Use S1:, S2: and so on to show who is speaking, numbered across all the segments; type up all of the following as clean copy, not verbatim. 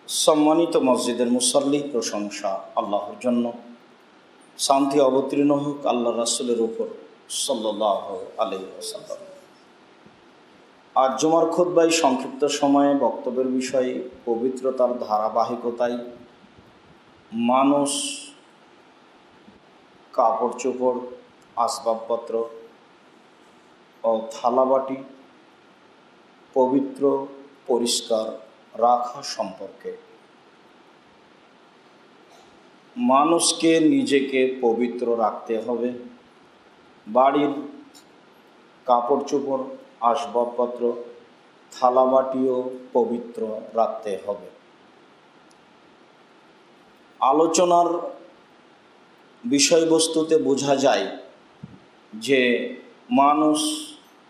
S1: सम्मानित मस्जिदेर मुसल्ली प्रशंसा आल्लाहर जन्य शांति अवतीर्ण होक आल्लाह रसूलेर ऊपर सल्लल्लाहु आलैहि वसल्लम। आज जुमार खुतबाय संक्षिप्त समय बक्तव्येर विषय पवित्रतार धाराबाहिकताय मानुष कापड़ चोपड़ आसबाबपत्र और थालाबाटी पवित्र परिष्कार राखा सम्पर्के मानुष के निजे के पवित्र रखते हबे। बाड़ीर कापड़ चोपड़ आसबाबपत्र थालाबाटिओ पवित्र रखते हबे। आलोचनार विषयबस्तुते बोझा जाए जे मानुष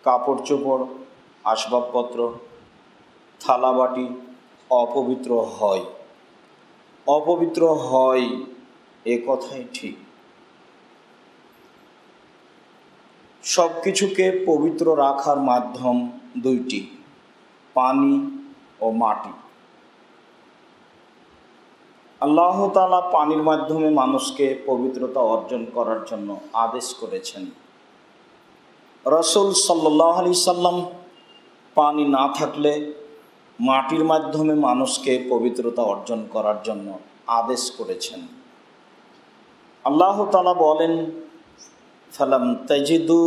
S1: कापड़ चोपड़ आसबाबपत्र थालाबाटी अपवित्र হয় ए कथाई ठीक। सब किछुके पवित्र राखार माध्यम दुईटी, पानी और माटी। आल्लाह ताआला पानिर माध्यमे मानुषके पवित्रता अर्जन करार जन्य आदेश करेছেন। रसूल सल्लल्लाहु आलैहि साल्लाम पानी ना थाकले माटिर माध्यमे मानुषके पवित्रता अर्जन करार जन्य आदेश करेছেন। आल्लाह ताआला बोलेन फलम तजिदु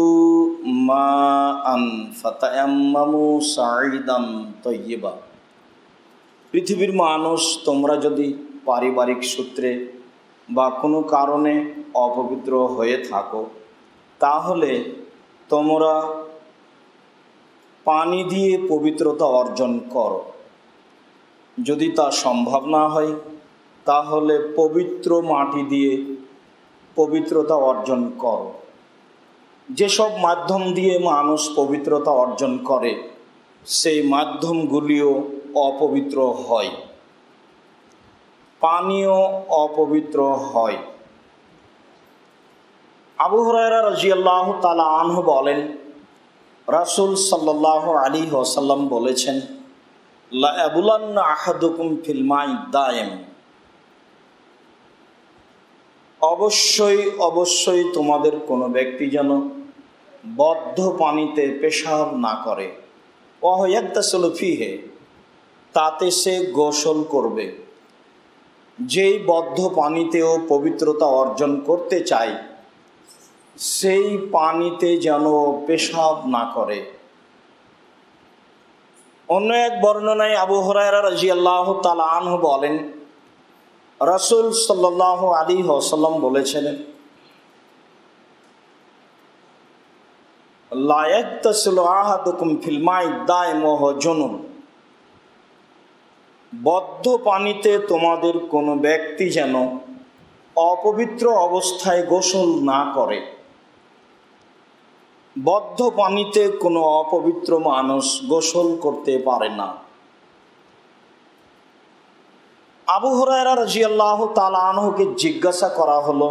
S1: माअन फतयम्ममु साइदान तय्यिबा। पृथिवीर मानुष तोमरा यदि पारिवारिक सूत्रे बा कोनो कारणे अपवित्र हये थाको ताहले तोमरा पानी दिए पवित्रता अर्जन करो। यदि ता सम्भव ना हय ताहले पवित्र माटी दिए पवित्रता अर्जन करो। जे सब माध्यम दिए मानुष पवित्रता अर्जन करे सेई माध्यमगुलिओ अपवित्र हय, पानिओ अपवित्र हय। आबू हुरायरा रादियाल्लाहु ताआला आनहु बोलेन रसूल सल्लल्लाहु अलैहि वसल्लम बोलेছেন ला याबुलान्ना आहादुकुम फिल माइ दायम। अवश्यई अवश्यई तुम्हादेर कोनो व्यक्ति जेन बद्ध पानीते पेशाब ना करे वह यागतासिलु फीहे ताते से गोसल करबे। जेई बद्ध पानीतेओ पवित्रता अर्जन करते चाय सेई पानीते जेन पेशाब ना करे। अन्य एक बर्णनाय आबू हुरायरा रादियाल्लाहु ताआला आनहु बोलेन रसूल सल्लल्लाहु अलैहि वसल्लम बोलेছিলেন ला यागतासिलु आहादुकुम फिल माइ दायम वहुवा जुनुब। बद्ध पानीते तुम्हादेर कोनो व्यक्ति जेन अपवित्र अवस्थाय गोसल ना करे। बद्ध पानीते कोनो अपवित्र मानुष गोसल करते पारे ना। आबू हुरायरा रादियाल्लाहु ताआला आनहु के जिज्ञासा करा हलो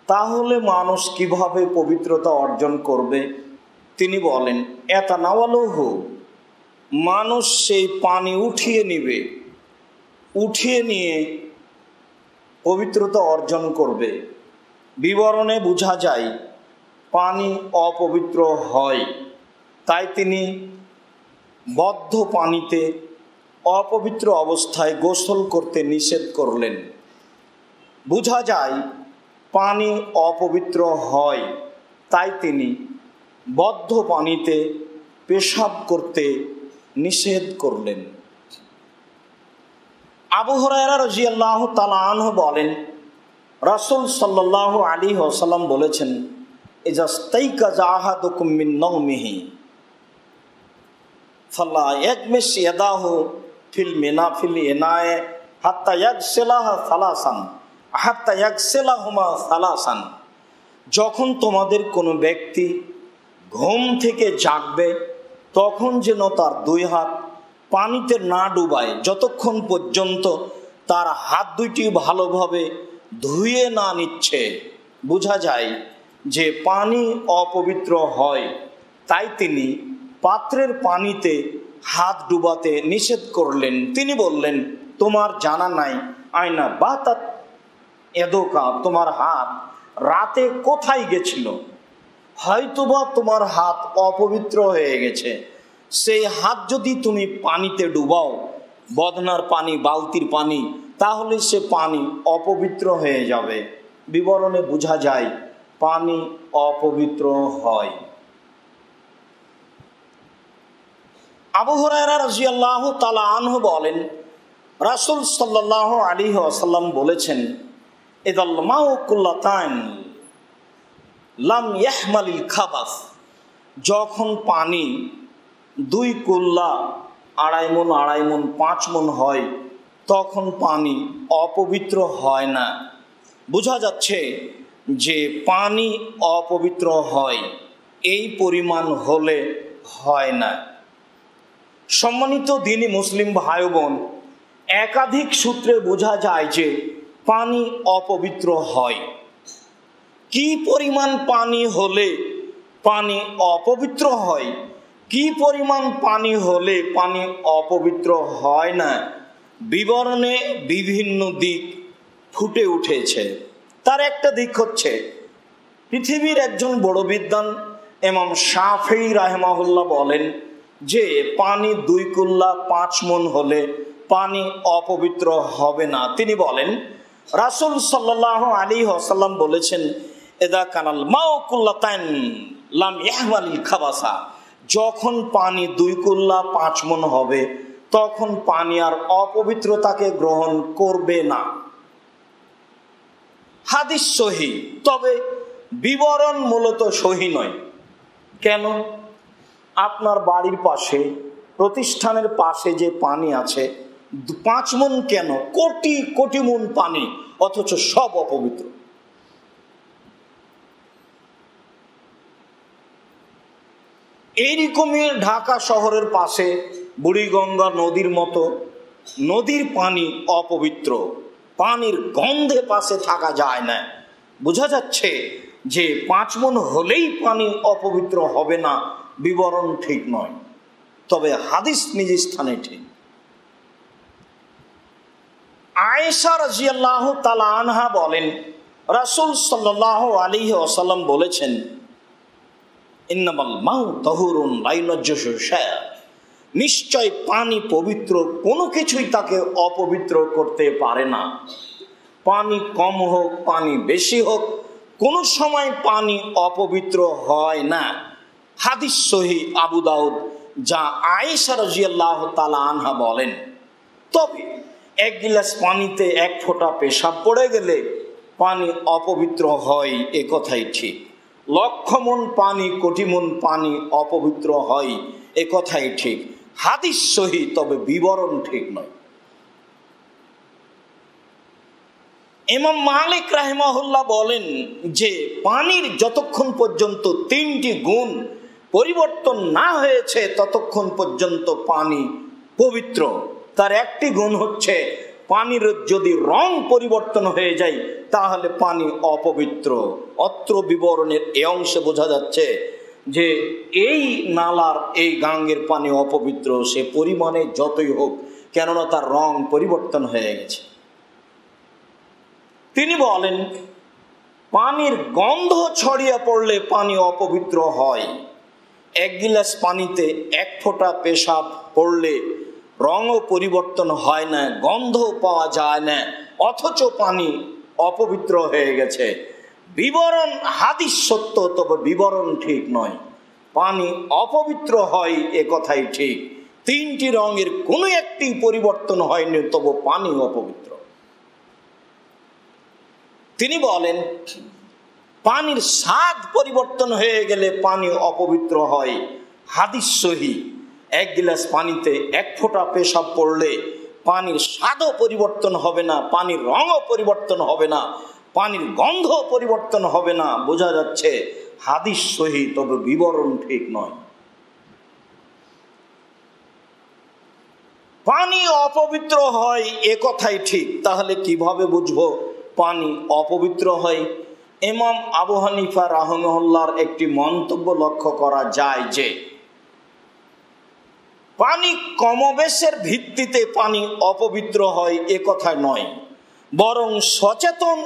S1: ताहले मानुष किभाबे पवित्रता अर्जन करबे? तिनि बोलेन यातानावालुहु, मानुष सेई पानी उठिए निबे, उठिए निये पवित्रता अर्जन करबे। विवरणे बुझा जाय पानी अपवित्र हय ताई तिनि बद्ध पानीते अपवित्र अवस्थाय गोसल करते निषेध करलेन। बुझा जाय पानी अपवित्र हय ताई तिनि बद्ध पानीते पेशाब करते निषेध करलेन। आबू हुरायरा रादियाल्लाहु ताआला आनहु बोलेन रसूल सल्लल्लाहु अलैहि वसल्लम बोलेছেন इजा स्ताइकाजा अहादुकुम मिन नौमिही फला यगमिस यदाहु फिल इनाए हत्ता यगसिलाहा सालासान हत्ता यगसिलाहुमा सालासान। जखन तोमादेर कोनो व्यक्ति घुम थेके जागबे तखन जेन तार दुई हाथ पानीते ना डुबाय যতক্ষণ পর্যন্ত तार हाथ दुइटी भालोभावे धुए ना निच्छे। बुझा जाय जे पानी अपवित्र हय ताई तिनि पात्रेर पानीते हाथ डुबाते निषेध करलेन। तिनि बोललेन তোমার জানা নাই আয়না বাতাত এদোকা, তোমার হাত রাতে কোথায় গেছিল। হয়তোবা তোমার হাত অপবিত্র হয়ে গেছে, সেই হাত যদি তুমি পানিতে ডুবাও, বদনার পানি, বালতির পানি, তাহলে সে পানি অপবিত্র হয়ে যাবে। বিবরণে বোঝা যায় পানি অপবিত্র হয়। আবু হুরায়রা রাদিয়াল্লাহু তাআলা আনহু বলেন, রাসূল সাল্লাল্লাহু আলাইহি ওয়াসাল্লাম বলেছেন, ইদাল মাউ কুল্লাতান লাম ইয়াহমালিল খাবাস, যখন পানি 2 কুল্লা, 2.5 মণ, 2.5 মণ, 5 মণ হয়, তখন পানি অপবিত্র হয় না। বোঝা যাচ্ছে যে পানি অপবিত্র হয়, এই পরিমাণ হলে হয় না। সম্মানিত দ্বীনি মুসলিম ভাই বোন, একাধিক সূত্রে বোঝা যায় যে পানি অপবিত্র হয়। কি পরিমাণ পানি হলে পানি অপবিত্র হয়, কি পরিমাণ পানি হলে পানি অপবিত্র হয় না, বিবরণে বিভিন্ন দিক ফুটে উঠেছে। তার একটা দিক হচ্ছে, পৃথিবীর একজন বড় বিদ্বান ইমাম শাফিঈ রাহিমাহুল্লাহ বলেন যে পানি 2 কুল্লা 5 মণ হলে পানি অপবিত্র হবে না। তিনি বলেন, রাসূল সাল্লাল্লাহু আলাইহি ওয়াসাল্লাম বলেছেন, ইদা কানাল মাউ কুল্লাতান লাম ইয়াহমালিল খাবাসা, যখন পানি 2 কুল্লা 5 মণ হবে, তখন পানি আর অপবিত্রতাকে গ্রহণ করবে না। হাদিস সহিহ, তবে বিবরণ মূলত সহিহ নয়। কেন? আপনার বাড়ির পাশে, প্রতিষ্ঠানের পাশে যে পানি আছে, 5 মণ কেন, কোটি কোটি মণ পানি, অথচ সব অপবিত্র। এইরকমই ঢাকা শহরের পাশে বুড়িগঙ্গা নদীর মতো নদীর পানি অপবিত্র, পানির গন্ধে পাশে থাকা যায় না। বোঝা যাচ্ছে যে 5 মণ হলেই পানি অপবিত্র হবে না, বিবরণ ঠিক নয়, তবে হাদিস নিজ স্থানে ঠিক। আয়েশা রাদিয়াল্লাহু তাআলা আনহা বলেন, রাসূল সাল্লাল্লাহু আলাইহি ওয়াসাল্লাম বলেছেন, ইন্নামাল মাউ তাহুরুন লা ইউনাজ্জিসু শাইআ, নিশ্চয় পানি পবিত্র, কোনো কিছুই তাকে অপবিত্র করতে পারে না। পানি কম হোক, পানি বেশি হোক, কোনো সময় পানি অপবিত্র হয় না। হাদিস সহিহ আবু দাউদ, যা আয়েশা রাদিয়াল্লাহু তাআলা আনহা বলেন। তবে 1 গিলাস পানিতে 1 ফোঁটা পেশাব পড়ে গেলে পানি অপবিত্র হয়, এ কথাই ঠিক। 1,00,000 মণ পানি, কোটি মণ পানি অপবিত্র হয়, এ কথাই ঠিক। হাদিস সহিহ, তবে বিবরণ ঠিক নয়। ইমাম মালিক রাহিমাহুল্লাহ বলেন যে পানির যতক্ষণ পর্যন্ত 3টি গুণ পরিবর্তন না হয়েছে ততক্ষণ পর্যন্ত পানি পবিত্র। তার একটি গুণ হচ্ছে, পানির যদি রং পরিবর্তন হয়ে যায় তাহলে পানি অপবিত্র। অত্র বিবরণের এই অংশে বোঝা যাচ্ছে যে এই নালার, এই গাঙ্গের পানি অপবিত্র, সে পরিমাণে যতই হোক, কেননা তার রং পরিবর্তন হয়ে গেছে। তিনি বলেন, পানির গন্ধ ছড়িয়ে পড়লে পানি অপবিত্র হয়। 1 গিলাস পানিতে 1 ফোঁটা পেশাব পড়লে রঙও পরিবর্তন হয় না, গন্ধ পাওয়া যায় না, অথচ পানি অপবিত্র হয়ে গেছে। বিবরণ হাদিস সত্য, তবে বিবরণ ঠিক নয়। পানি অপবিত্র হয়, এ কথাই ঠিক। 3টি রঙের কোনো একটি পরিবর্তন হয়নি, তবে পানি অপবিত্র। তিনি বলেন, পানির স্বাদ পরিবর্তন হয়ে গেলে পানি অপবিত্র হয়। হাদিস সহিহ, 1 গিলাস পানিতে 1 ফোঁটা পেশাব পড়লে পানির স্বাদও পরিবর্তন হবে না, পানির রঙও পরিবর্তন হবে না, পানির গন্ধ পরিবর্তন হবে না। বোঝা যাচ্ছে হাদিস সহিহ, তবে বিবরণ ঠিক নয়। পানি অপবিত্র হয়, এ কথাই ঠিক। তাহলে কিভাবে বুঝবো পানি অপবিত্র হয়? ইমাম আবু হানিফা রাহিমাহুল্লাহর একটি মন্তব্য লক্ষ্য করা যায় যে পানি কমবেশের ভিত্তিতে পানি অপবিত্র হয় এ কথা নয়, বরং সচেতন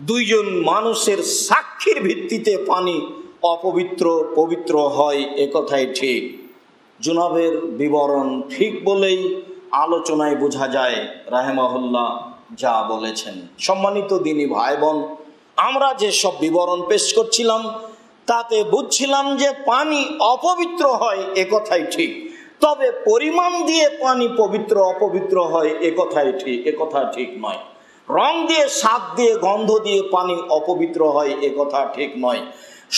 S1: দুইজন মানুষের সাক্ষীর ভিত্তিতে পানি অপবিত্র পবিত্র হয় এ কথাই ঠিক। জুনাবের বিবরণ ঠিক বলেই আলোচনায় বোঝা যায় রাহেমাহুল্লাহ যা বলেছেন। সম্মানিত দিনী ভাই বোন, আমরা যে সব বিবরণ পেশ করছিলাম তাতে বুঝছিলাম যে পানি অপবিত্র হয় এ কথাই ঠিক, তবে পরিমাণ দিয়ে পানি পবিত্র অপবিত্র হয় এ কথা ঠিক নয়। রং দিয়ে, স্বাদ দিয়ে, গন্ধ দিয়ে পানি অপবিত্র হয় এ কথা ঠিক নয়।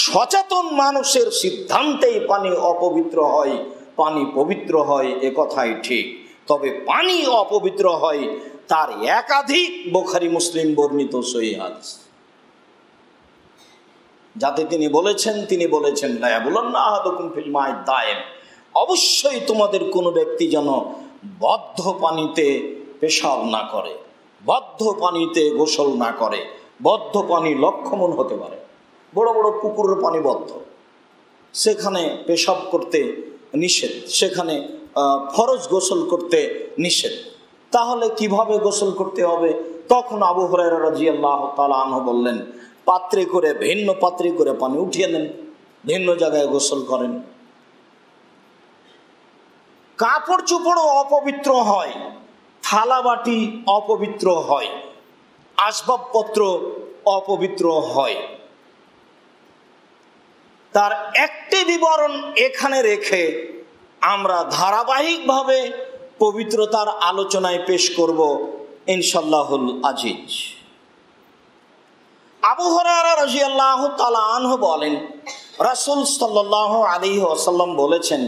S1: সচেতন মানুষের সিদ্ধান্তেই পানি অপবিত্র হয়, পানি পবিত্র হয় এ কথাই ঠিক। তবে পানি অপবিত্র হয় তার একাধিক বুখারী মুসলিম বর্ণিত সহিহ হাদিস, যাতে তিনি বলেছেন লা ইয়াবুলান্না আহাদুকুম ফিল মা'i দায়েম, অবশ্যই তোমাদের কোনো ব্যক্তি যেন বদ্ধ পানিতে পেশাব না করে, বদ্ধ পানিতে গোসল না করে। বদ্ধ পানি লক্ষমণ হতে পারে, বড় বড় পুকুরের পানি বদ্ধ, সেখানে পেশাব করতে নিষেধ, সেখানে ফরজ গোসল করতে নিষেধ। তাহলে কিভাবে গোসল করতে হবে? তখন আবু হুরায়রা রাদিয়াল্লাহু তাআলা আনহু বললেন, পাত্রে করে, ভিন্ন পাত্রে করে পানি উঠিয়ে নেন, ভিন্ন জায়গায় গোসল করেন। কাপড় চোপড়ও অপবিত্র হয়, থালা বাটি অপবিত্র হয়, আসবাবপত্র অপবিত্র হয়। তার একটি বিবরণ এখানে রেখে আমরা ধারাবাহিকভাবে পবিত্রতার আলোচনায় পেশ করব ইনশাআল্লাহুল আজিজ। আবু হুরায়রা রাদিয়াল্লাহু তাআলা আনহু বলেন, রাসূল সাল্লাল্লাহু আলাইহি ওয়াসাল্লাম বলেছেন,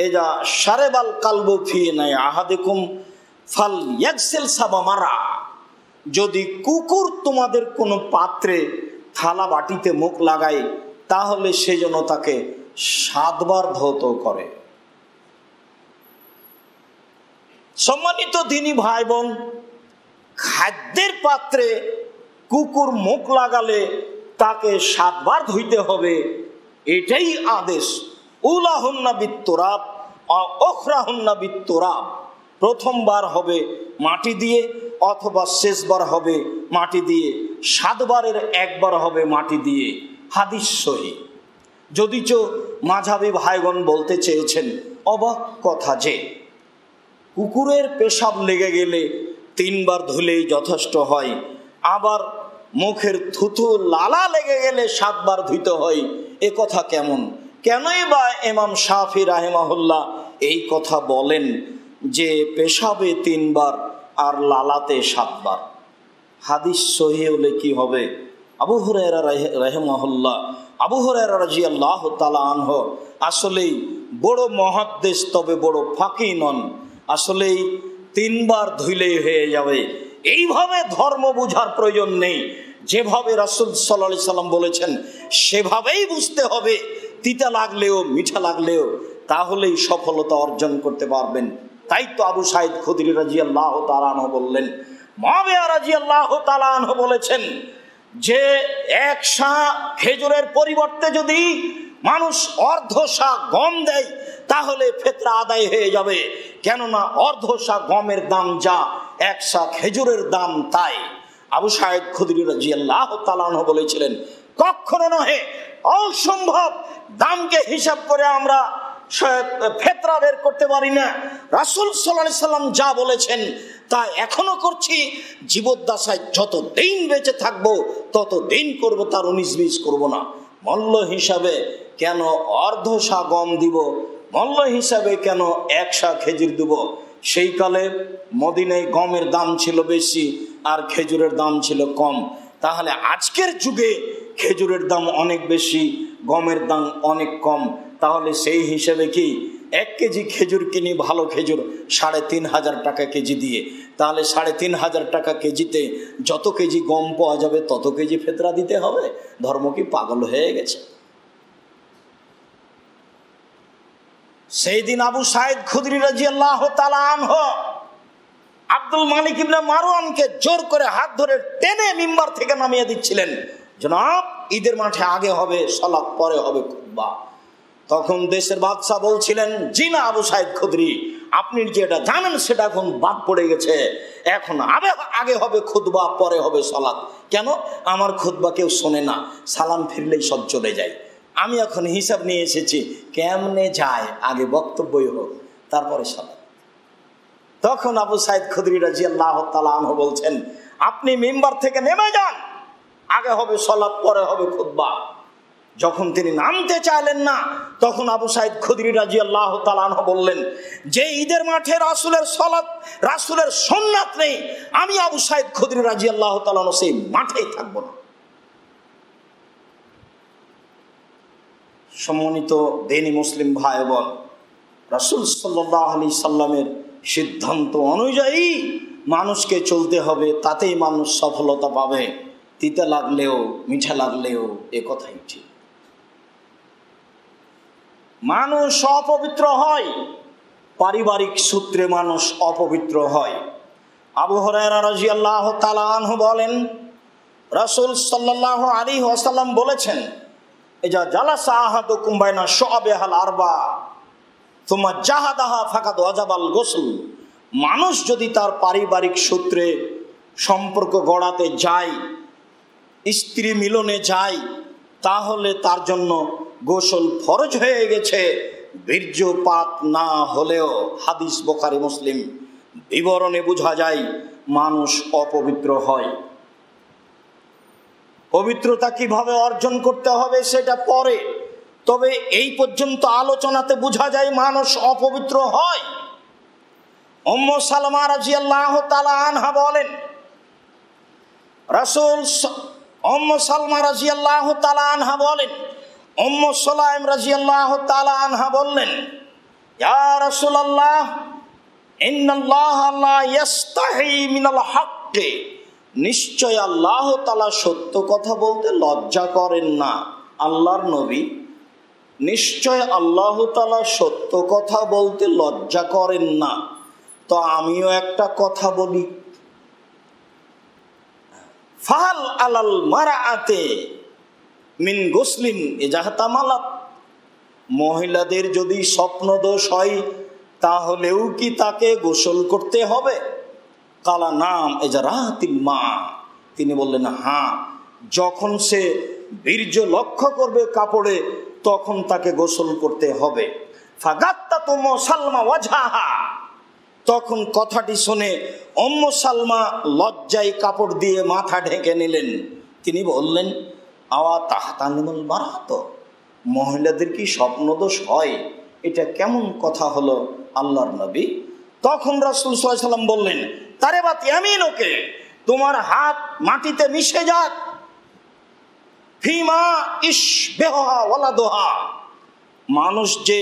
S1: এজা শারাবাল কালবু ফি নাই আহাদিকুম ফালইয়াগসিল সাবা মারা, যদি কুকুর তোমাদের কোনো পাত্রে থালা বাটিতে মুখ লাগায় তাহলে সে যেন তাকে 7 বার ধৌত করে। সম্মানিত দিনী ভাই বোন, খাদ্যের পাত্রে কুকুর মুখ লাগালে তাকে 7 বার ধুইতে হবে, এটাই আদেশ। উলাহুন্না বিত্তুরাব ওখরাহুন্না বিত্তুরাব, প্রথমবার হবে মাটি দিয়ে অথবা শেষবার হবে মাটি দিয়ে, 7 বারের একবার হবে মাটি দিয়ে। হাদিস সহিহ। যদিচ মাযহাবী ভাইগণ বলতে চেয়েছেন অবাক কথা যে কুকুরের পেশাব লেগে গেলে 3 বার ধুলেই যথেষ্ট হয়, আবার মুখের থুথু লালা লেগে গেলে 7 বার ধুইতে হয়, এ কথা কেনই বা ইমাম শাফি রাহিমাহুল্লাহ এই কথা বলেন যে পেশাবে 3 বার আর লালাতে 7 বার? হাদিস সহিহ হলে কি হবে? আবু হুরায়রা রাহিমাহুল্লাহ, আবু হুরায়রা রাদিয়াল্লাহু তাআলা আনহু আসলেই বড় মুহাদ্দিস, তবে বড় ফাকিহ নন। আসলেই 3 বার ধুইলেই হয়ে যাবে, এইভাবে ধর্ম বোঝার প্রয়োজন নেই। যেভাবে রাসূল সাল্লাল্লাহু আলাইহি সাল্লাম বলেছেন সেভাবেই বুঝতে হবে, তিতা লাগলেও মিঠা লাগলেও, তাহলেই সফলতা অর্জন করতে পারবেন। তাই তো আবু সাঈদ খুদরি রাদিয়াল্লাহু তাআলা আনহু বললেন, মুআবিয়া রাদিয়াল্লাহু তাআলা আনহু বলেছেন যে 1 সা খেজুরের পরিবর্তে যদি মানুষ অর্ধ সা গম দেয় তাহলে ফিতরা আদায় হয়ে যাবে, কেননা অর্ধ সা গমের দাম যা 1 সা খেজুরের দাম তাই। আবু সাঈদ খুদরি রাদিয়াল্লাহু তাআলা আনহু বলেছিলেন, কখনো নহে, অসম্ভব দামকে হিসাব করে আমরা ফিতরা বের করতে পারি না। রাসূল সাল্লাল্লাহু আলাইহি সাল্লাম যা বলেছেন তা এখনো করছি, জীবদ্দশায় যত দিন বেঁচে থাকবো তত দিন করব, তার 19-20 করব না। মূল্য হিসাবে কেন অর্ধ সা গম দিব, মূল্য হিসাবে কেন 1 সা খেজুর দিব? সেই কালে মদিনায় গমের দাম ছিল বেশি আর খেজুরের দাম ছিল কম। তাহলে আজকের যুগে খেজুরের দাম অনেক বেশি, গমের দাম অনেক কম। তাহলে সেই হিসেবে কি 1 কেজি খেজুর কিনি, ভালো খেজুর 3,500 টাকা কেজি দিয়ে, তাহলে 3,500 টাকা কেজিতে যত কেজি গম পাওয়া যাবে তত কেজি ফিতরা দিতে হবে? ধর্ম কি পাগল হয়ে গেছে? সেই দিন আবু সাঈদ খুদরি রাদিয়াল্লাহু তাআলা আনহু আব্দুল মালিক ইবনে মারওয়ানকে জোর করে হাত ধরে টেনে মিম্বার থেকে নামিয়ে দিচ্ছিলেন, জনাব ঈদের মাঠে আগে হবে সালাত, পরে হবে খুতবা। তখন দেশের বাদশা বলছিলেন, জি না আবু সাইদ খুদরি, আপনি যেটা জানেন সেটা এখন বাদ পড়ে গেছে, এখন আগে হবে খুতবা, পরে হবে সালাত। কেন? আমার খুতবা কেউ শোনে না, সালাম ফিরলেই সব চলে যায়। আমি এখন হিসাব নিয়ে এসেছি কেমনে যায়, আগে বক্তব্যই হোক তারপরে সালাত। তখন আবু সাইদ খুদরি রাদিয়াল্লাহু তাআলা আনহু বলছেন, আপনি মিম্বার থেকে নেমে যান, আগে হবে সালাত, পরে হবে খুতবা। যখন তিনি নামতে চাইলেন না, তখন আবু সাইদ খুদরি রাদিয়াল্লাহু তাআলা আনহু বললেন, যে ঈদের মাঠে রাসূলের সালাত, রাসূলের সুন্নাত নেই, আমি আবু সাইদ খুদরি রাদিয়াল্লাহু তাআলা আনহু সেই মাঠেই থাকবো না। সম্মানিত দ্বীনি মুসলিম ভাই বোন, রাসূল সাল্লাল্লাহু আলাইহি সাল্লামের সিদ্ধান্ত অনুযায়ী মানুষকে চলতে হবে, তাতেই মানুষ সফলতা পাবে। তিতা লাগলেও মিঠা লাগলেও এ কথাই ঠিক। মানুষ অপবিত্র হয়, পারিবারিক সূত্রে মানুষ অপবিত্র হয়। আবু হুরায়রা রাদিয়াল্লাহু তাআলা আনহু বলেন, রাসূল সাল্লাল্লাহু আলাইহি ওয়াসাল্লাম বলেছেন, ইজা জালাসা আহাদুকুম বাইনা শুআবিহাল আরবা সুম্মা জাহাদাহা ফাকাদ ওয়াজাবাল গোসল। মানুষ যদি তার পারিবারিক সূত্রে সম্পর্ক গড়াতে যায়, স্ত্রী মিলনে যায়, তাহলে তার জন্য গোসল ফরজ হয়ে গেছে, বীর্যপাত না হলেও। হাদিস বুখারী মুসলিম। বিবরণে বোঝা যায় মানুষ অপবিত্র হয়। পবিত্রতা কিভাবে অর্জন করতে হবে সেটা পরে, তবে এই পর্যন্ত আলোচনাতে বোঝা যায় মানুষ অপবিত্র হয়। উম্মু সালমা রাদিয়াল্লাহু তাআলা আনহা বলেন, রাসূল উম্মু সালমা রাদিয়াল্লাহু তাআলা আনহা বলেন, উম্মু সুলাইম রাদিয়াল্লাহু তাআলা আনহা বললেন, ইয়া রাসূলুল্লাহ, ইন্নাল্লাহা লা ইস্তাহি মিনাল হক্কি, নিশ্চয় আল্লাহ তাআলা সত্য কথা বলতে লজ্জা করেন না। আল্লাহর নবী, নিশ্চয় আল্লাহ তাআলা সত্য কথা বলতে লজ্জা করেন না। তো আমিও একটা কথা বলি, ফাল আলাল মারআতে মিন গোসলিন ইজাহতামালাত, মহিলাদের যদি স্বপ্নদোষ হয় তাহলেও কি তাকে গোসল করতে হবে? কালা নাম এজারাতিল মা, তিনি বললেন হ্যাঁ, যখন সে বীর্য লক্ষ্য করবে কাপড়ে তখন তাকে গোসল করতে হবে। ফাগাত্তা তুমু সালমা ওয়াজহাহা, তখন কথাটি শুনে উম্মু সালমা লজ্জায় কাপড় দিয়ে মাথা ঢেকে নিলেন। তিনি বললেন, আওয়া তাহতানিমুল মারাত, মহিলাদের কি স্বপ্নদোষ হয়? এটা কেমন কথা হলো আল্লাহর নবী? তখন রাসূল সাল্লাল্লাহু আলাইহি ওয়াসাল্লাম বললেন, তারেবাত ইয়ামিনুকে, তোমার হাত মাটিতে মিশে যাক, ফিমা ইশবিহা ওয়ালাদুহা, মানুষ যে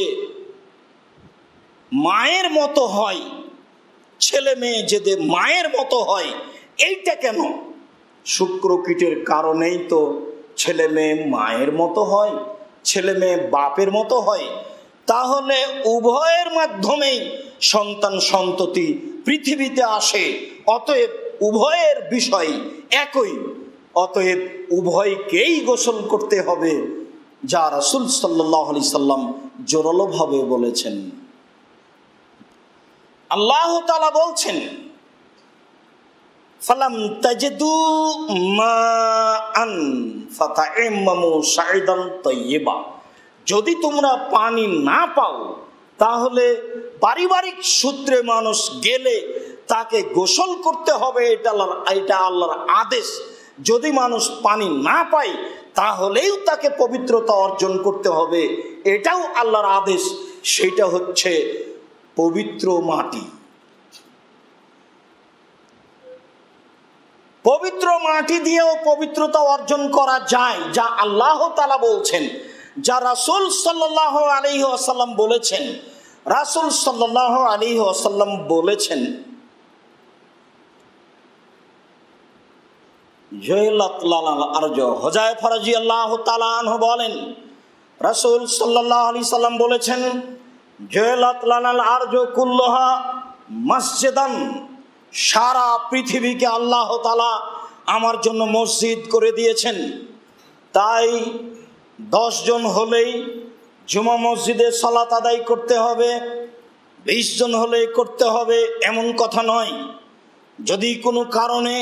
S1: মায়ের মতো হয়, ছেলে মেয়ে যদি মায়ের মতো হয়, এইটা কেন? শুক্রকীটের কারণেই তো ছেলে মেয়ে মায়ের মতো হয়, ছেলে মেয়ে বাপের মতো হয়। তাহলে উভয়ের মাধ্যমেই সন্তান সন্ততি পৃথিবীতে আসে, অতএব উভয়ের বিষয় একই, অতএব উভয়কেই গোসল করতে হবে, যা রাসূল সাল্লাল্লাহু আলাইহি সাল্লাম জোরালোভাবে বলেছেন। আল্লাহ তাআলা বলছেন, ফালাম তাজিদু মাআন ফাতাইম্মামু সাইদান তাইয়্যিবা, যদি তোমরা পানি না পাও তাহলে পারিবারিক সূত্রে মানুষ গেলে তাকে গোসল করতে হবে, এটা আল্লাহর আদেশ। যদি মানুষ পানি না পায় তাহলেও তাকে পবিত্রতা অর্জন করতে হবে, এটাও আল্লাহর আদেশ। সেটা হচ্ছে পবিত্র মাটি। পবিত্র মাটি দিয়েও পবিত্রতা অর্জন করা যায়, যা আল্লাহ তাআলা বলছেন, যা রাসূল সাল্লাল্লাহু আলাইহি ওয়াসাল্লাম বলেছেন। রাসূল সাল্লাল্লাহু আলাইহি ওয়াসাল্লাম বলেছেন, জয়লাত লানাল আরজ, হুযায়ফা রাদিয়াল্লাহু তাআলা আনহু বলেন, রাসূল সাল্লাল্লাহু আলাইহি সাল্লাম বলেছেন, জয়লাত লানাল আরজ কুল্লুহা মসজিদান, সারা পৃথিবীকে আল্লাহ তাআলা আমার জন্য মসজিদ করে দিয়েছেন। তাই 10 জন হলেই জুমা মসজিদে সালাত আদায় করতে হবে, 20 জন হলে করতে হবে এমন কথা নয়। যদি কোনো কারণে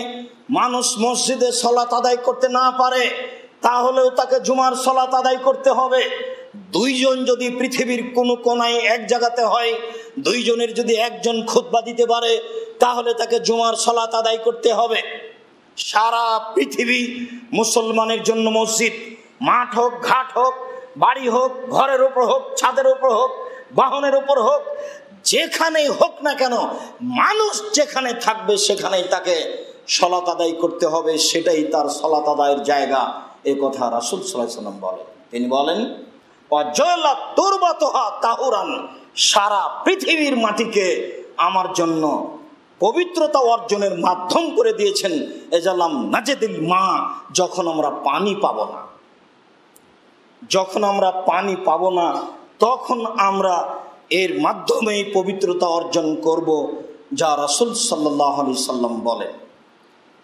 S1: মানুষ মসজিদে সালাত আদায় করতে না পারে তাহলেও তাকে জুমার সালাত আদায় করতে হবে। 2 জন যদি পৃথিবীর কোনো কোনায় এক জায়গাতে হয়, 2 জনের যদি একজন খুতবা দিতে পারে তাহলে তাকে জুমার সালাত আদায় করতে হবে। সারা পৃথিবী মুসলমানের জন্য মসজিদ, মাঠ হোক, ঘাট হোক, বাড়ি হোক, ঘরের উপর হোক, ছাদের উপর হোক, বাহনের উপর হোক, যেখানেই হোক না কেন মানুষ যেখানে থাকবে সেখানেই তাকে সালাত আদায় করতে হবে, সেটাই তার সালাত আদায়ের জায়গা। এ কথা রাসূল সাল্লাল্লাহু আলাইহি ওয়াসাল্লাম বলেন। তিনি বলেন ওয়াজালা তুরবাতুহা তাহুরান, সারা পৃথিবীর মাটিকে আমার জন্য পবিত্রতা অর্জনের মাধ্যম করে দিয়েছেন। এজালাম নাজেদিল মা, যখন আমরা পানি পাবো না, যখন আমরা পানি পাবো না তখন আমরা এর মাধ্যমে পবিত্রতা অর্জন করব, যা রাসূল সাল্লাল্লাহু আলাইহি সাল্লাম বলেন।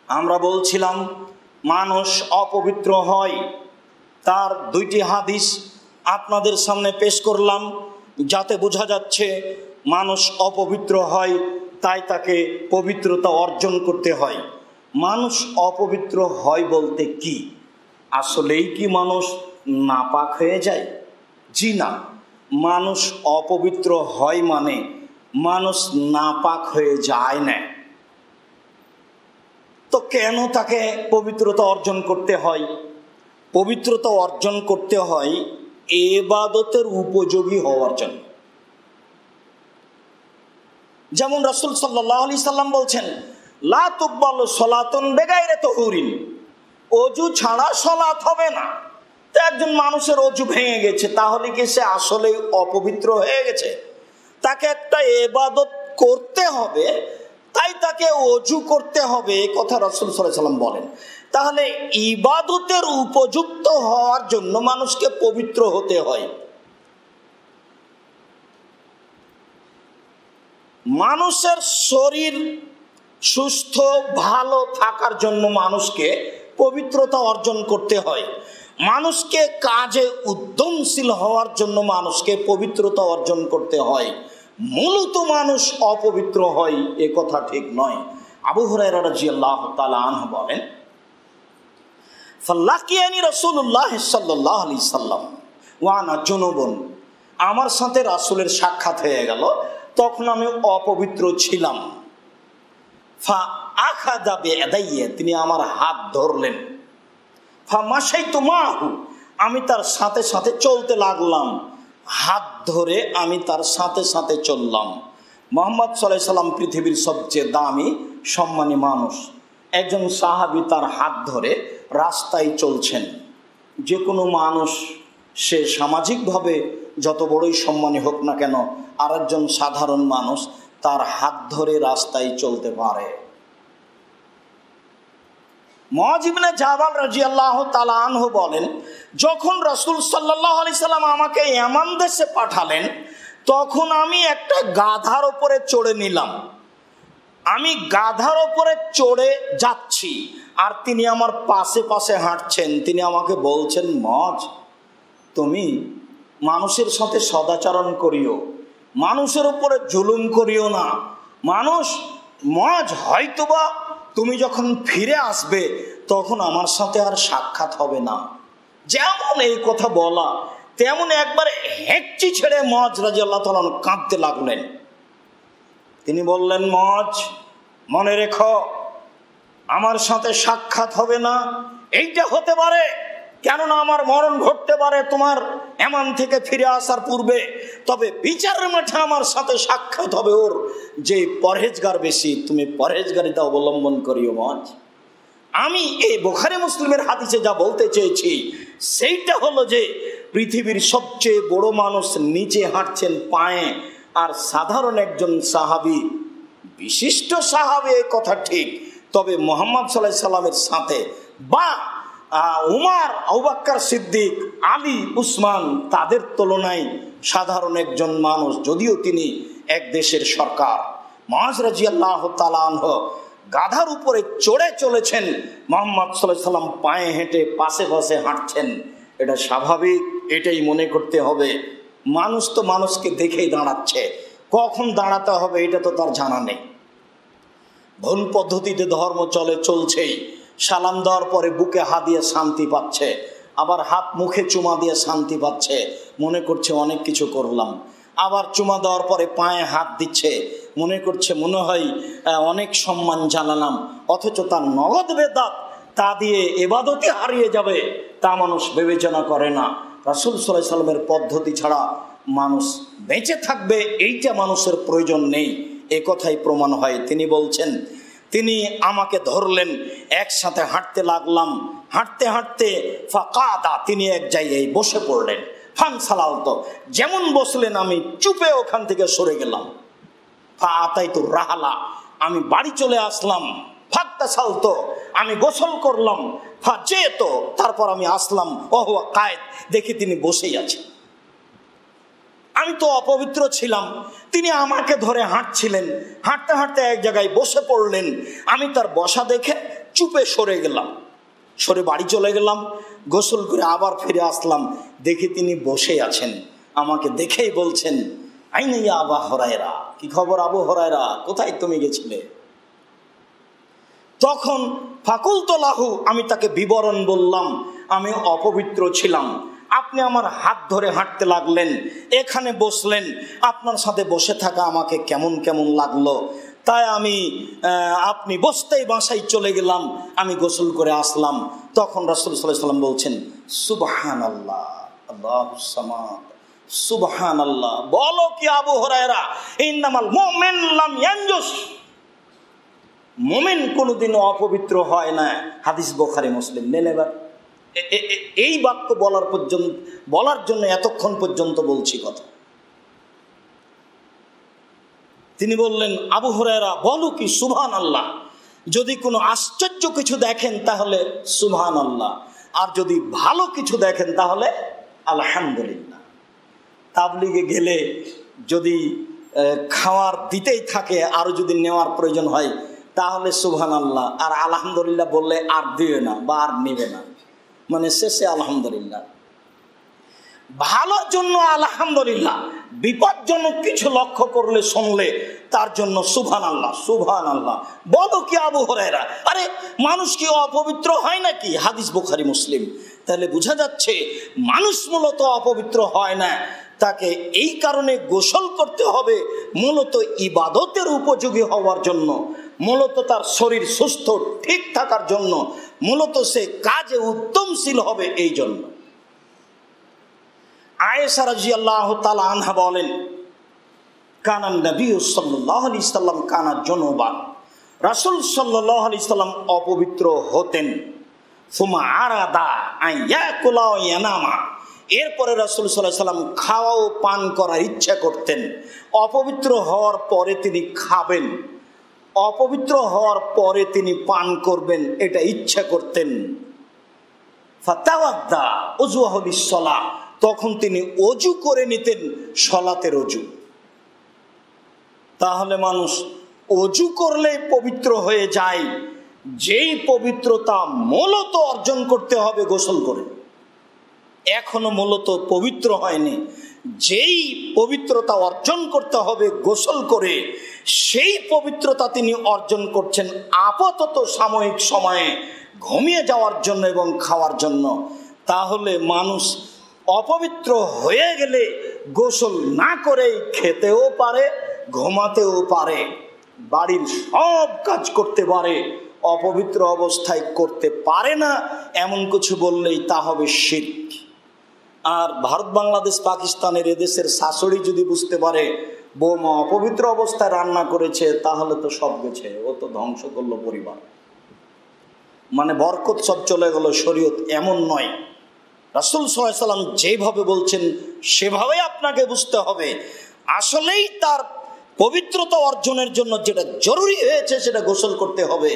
S1: আমরা বলছিলাম মানুষ অপবিত্র হয়, তার 2টি হাদিস আপনাদের সামনে পেশ করলাম, যাতে বোঝা যাচ্ছে মানুষ অপবিত্র হয় তাই তাকে পবিত্রতা অর্জন করতে হয়। মানুষ অপবিত্র হয় বলতে কি, আসলেই কি মানুষ নাপাক হয়ে যায়? জি না, মানুষ অপবিত্র হয় মানে মানুষ নাপাক হয়ে যায় না। তো কেন তাকে পবিত্রতা অর্জন করতে হয়? পবিত্রতা অর্জন করতে হয় ইবাদতের উপযোগী হওয়ার জন্য। যেমন রাসূল সাল্লাল্লাহু আলাইহি সাল্লাম বলছেন লা তুকবালু সালাতুন বিগাইরি তাহুরিন, ওযু ছাড়া সালাত হবে না। তো একজন মানুষের ওযু ভেঙে গেছে, তাহলে কি সে আসলে অপবিত্র হয়ে গেছে? তাকে একটা ইবাদত করতে হবে, তাই তাকে ওযু করতে হবে, এই কথা রাসূল সাল্লাল্লাহু আলাইহি সাল্লাম বলেন। তাহলে ইবাদতের উপযুক্ত হওয়ার জন্য মানুষকে পবিত্র হতে হয়। মানুষের শরীর সুস্থ ভালো থাকার জন্য মানুষকে পবিত্রতা অর্জন করতে হয়। মানুষকে কাজে উদ্যমশীল হওয়ার জন্য মানুষকে পবিত্রতা অর্জন করতে হয়। মূলত মানুষ অপবিত্র হয় এ কথা ঠিক নয়। আবু হুরায়রা রাদিয়াল্লাহু তাআলা আনহু বলেন ফাল্লাকিয়ানি রাসূলুল্লাহ সাল্লাল্লাহু আলাইহি সাল্লাম ওয়া আনা জুনুবুন, আমার সাথে রাসূলের সাক্ষাৎ হয়ে গেল, তখন আমি অপবিত্র ছিলাম। ফা আখাযা বিয়াদাইয়া, তিনি আমার হাত ধরলেন। ফা মাশাইতু মাহু, আমি তার সাথে সাথে চলতে লাগলাম। হাত ধরে আমি তার সাথে সাথে চললাম। মুহাম্মদ সাল্লাল্লাহু আলাইহি সাল্লাম পৃথিবীর সবচেয়ে দামি সম্মানী মানুষ। একজন সাহাবী তার হাত ধরে রাস্তায় চলছেন। যে কোনো মানুষ সে সামাজিকভাবে যত বড়ই সম্মানী হোক না কেন, আর একজন সাধারণ মানুষ তার হাত ধরে রাস্তায় চলতে পারে। মুআয ইবনে জাবাল রাদিয়াল্লাহু তাআলা আনহু বলেন, যখন রাসূল সাল্লাল্লাহু আলাইহি সাল্লাম আমাকে ইয়ামান দেশে পাঠালেন, তখন আমি একটা গাধার উপরে চড়ে নিলাম। আমি গাধার উপরে চড়ে যাচ্ছি আর তিনি আমার পাশে পাশে হাঁটছেন। তিনি আমাকে বলছেন, মুআয, তুমি মানুষের সাথে সদাচরণ করিও, মানুষের উপরে জুলুম করিও না। মুআয, হয়তোবা তুমি যখন ফিরে আসবে তখন আমার সাথে আর সাক্ষাৎ হবে না। যেমন এই কথা বলা তেমন একবারে হেঁচি ছেড়ে মুআয রাদিয়াল্লাহু তাআলা কাঁদতে লাগলেন। তিনি বললেন, মুআয, মনে রেখো, আমার সাথে সাক্ষাৎ হবে না এইটা হতে পারে, কেননা আমার মরণ ঘটতে পারে তোমার ইয়ামান থেকে ফিরে আসার পূর্বে, তবে বিচারের মাঠে আমার সাথে সাক্ষাৎ হবে ওর যে পরহেজগার বেশি। তুমি পরহেজগারিতা অবলম্বন করিও মুআয। আমি এই বুখারী মুসলিমের হাদিসে যা বলতে চেয়েছি সেইটা হলো যে পৃথিবীর সবচেয়ে বড় মানুষ নিচে হাঁটছেন পায়ে, আর সাধারণ একজন সাহাবী, বিশিষ্ট সাহাবী এই কথা ঠিক, তবে মুহাম্মদ সাল্লাল্লাহু আলাইহি সাল্লামের সাথে বা উমর, আবু বকর সিদ্দিক, আলী, উসমান, তাদের তুলনায় সাধারণ একজন মানুষ, যদিও তিনি এক দেশের সরকার। মুআয রাদিয়াল্লাহু তাআলা আনহু গাধার উপরে চড়ে চলেছেন, মুহাম্মদ সাল্লাল্লাহু আলাইহি সাল্লাম পায়ে হেঁটে পাশে পাশে হাঁটছেন। এটা স্বাভাবিক এটাই মনে করতে হবে। মানুষ তো মানুষকে দেখেই দাঁড়াচ্ছে, কখন দাঁড়াতে হবে এটা তো তার জানা নেই। ভুল পদ্ধতিতে ধর্ম চলছেই। সালাম দেওয়ার পরে বুকে হাত দিয়ে শান্তি পাচ্ছে, আবার হাত মুখে চুমা দিয়ে শান্তি পাচ্ছে, মনে করছে অনেক কিছু করলাম। আবার চুমা দেওয়ার পরে পায়ে হাত দিচ্ছে, মনে করছে মনে হয় অনেক সম্মান জানালাম, অথচ তার নগদ বেদাত, তা দিয়ে ইবাদতই হারিয়ে যাবে, তা মানুষ বিবেচনা করে না। রাসূল সাল্লাল্লাহু আলাইহি ওয়াসাল্লামের পদ্ধতি ছাড়া মানুষ বেঁচে থাকবে এইটা মানুষের প্রয়োজন নেই, এ কথাই প্রমাণ হয়। তিনি বলছেন, তিনি আমাকে ধরলেন, একসাথে হাঁটতে লাগলাম, হাঁটতে হাঁটতে ফাকাদা, তিনি এক জায়গায় বসে পড়লেন। ফান সালালতো, যেমন বসলেন আমি চুপে ওখান থেকে সরে গেলাম। ফা আতাইতু রাহালা, আমি বাড়ি চলে আসলাম। ফাক্তা সালতো, আমি গোসল করলাম। ফা যেতো, তারপর আমি আসলাম। ওহুয়া কায়েদ, দেখি তিনি বসেই আছেন। আমি তো অপবিত্র ছিলাম, তিনি আমাকে ধরে হাঁটছিলেন, হাঁটতে হাঁটতে এক জায়গায় বসে পড়লেন। আমি তার বসা দেখে চুপে সরে গেলাম, সরে বাড়ি চলে গেলাম। গোসল করে আবার ফিরে আসলাম, দেখি তিনি বসে আছেন। আমাকে দেখেই বলছেন, আইনা ইয়া আবু হুরায়রা, কি খবর আবু হুরায়রা, কোথায় তুমি গেছিলে? তখন ফাকুলতু লাহু, আমি তাকে বিবরণ বললাম, আমি অপবিত্র ছিলাম, আপনি আমার হাত ধরে হাঁটতে লাগলেন, এখানে বসলেন, আপনার সাথে বসে থাকা আমাকে কেমন কেমন লাগলো, তাই আমি আপনি বসতেই বাসায় চলে গেলাম, আমি গোসল করে আসলাম। তখন রাসূল সাল্লাল্লাহু আলাইহি ওয়াসাল্লাম বলছেন, সুবহানাল্লাহ, আল্লাহুস সামাদ, সুবহানাল্লাহ। বলো কি আবু হুরায়রা, ইন্নামাল মুমিন লাম ইয়ানজুস, মুমিন কোনোদিনও অপবিত্র হয় না। হাদিস বুখারী মুসলিম। নেন এবার এই বাক্য বলার জন্য এতক্ষণ পর্যন্ত বলছি কথা। তিনি বললেন, আবু হুরায়রা বলো কি সুবহানাল্লাহ, যদি কোনো আশ্চর্য কিছু দেখেন তাহলে সুবহানাল্লাহ, আর যদি ভালো কিছু দেখেন তাহলে আলহামদুলিল্লাহ। তাবলিগে গেলে যদি খাওয়ার দিতেই থাকে, আরো যদি নেওয়ার প্রয়োজন হয় তাহলে সুবহানাল্লাহ, আর আলহামদুলিল্লাহ বললে আর দিবে না বা আর নিবে না, মানে শেষে আলহামদুলিল্লাহ। ভালোর জন্য আলহামদুলিল্লাহ, বিপজ্জনক কিছু লক্ষ্য করলে শুনলে তার জন্য সুবহানাল্লাহ, সুবহানাল্লাহ। বলো কি আবু হুরায়রা, আরে মানুষ কি অপবিত্র হয় নাকি? হাদিস বুখারী মুসলিম। তাহলে বোঝা যাচ্ছে মানুষ মূলত অপবিত্র হয় না, তাকে এই কারণে গোসল করতে হবে, মূলত ইবাদতের উপযোগী হওয়ার জন্য, মূলত তার শরীর সুস্থ ঠিক থাকার জন্য, মূলত সে কাজে উদ্যমশীল হবে এই জন্য। আয়েশা রাদিয়াল্লাহু তাআলা আনহা বলেন, কানান নবী সাল্লাল্লাহু আলাইহি সাল্লাম কানা জুনুবান, রাসূল সাল্লাল্লাহু আলাইহি সাল্লাম অপবিত্র হতেন। সুমা আরাদা আইয়াকুলা ওয়া ইয়ানামা, এরপরে রাসূল সাল্লাল্লাহু আলাইহি সাল্লাম খাওয়া ও পান করার ইচ্ছা করতেন। অপবিত্র হওয়ার পরে তিনি খাবেন, অপবিত্র হওয়ার পরে তিনি পান করবেন, এটা ইচ্ছা করতেন। ফাতাওয়াদ্দা উযুহু লিস-সালাহ, তখন তিনি অজু করে নিতেন, সালাতের অজু। তাহলে মানুষ অজু করলে পবিত্র হয়ে যায়, যেই পবিত্রতা মূলত অর্জন করতে হবে গোসল করে, এখনো মূলত পবিত্র হয়নি। যেই পবিত্রতা অর্জন করতে হবে গোসল করে, সেই পবিত্রতা তিনি অর্জন করছেন আপাতত সাময়িক সময়ে ঘুমিয়ে যাওয়ার জন্য এবং খাওয়ার জন্য। তাহলে মানুষ অপবিত্র হয়ে গেলে গোসল না করেই খেতেও পারে, ঘুমাতেও পারে, বাড়ির সব কাজ করতে পারে, অপবিত্র অবস্থায় করতে পারে না এমন কিছু বললেই তা হবে শিরক। আর ভারত, বাংলাদেশ, পাকিস্তানের এদেশের শাশুড়ি যদি বুঝতে পারে বৌমা অপবিত্র অবস্থায় রান্না করেছে, তাহলে তো সব গেছে, ও তো ধ্বংস করলো পরিবার, মানে বরকত সব চলে গেল। শরীয়ত এমন নয়। রাসূল সাল্লাল্লাহু আলাইহি সাল্লাম যেভাবে বলছেন সেভাবে আপনাকে বুঝতে হবে। আসলেই তার পবিত্রতা অর্জনের জন্য যেটা জরুরি হয়েছে সেটা গোসল করতে হবে,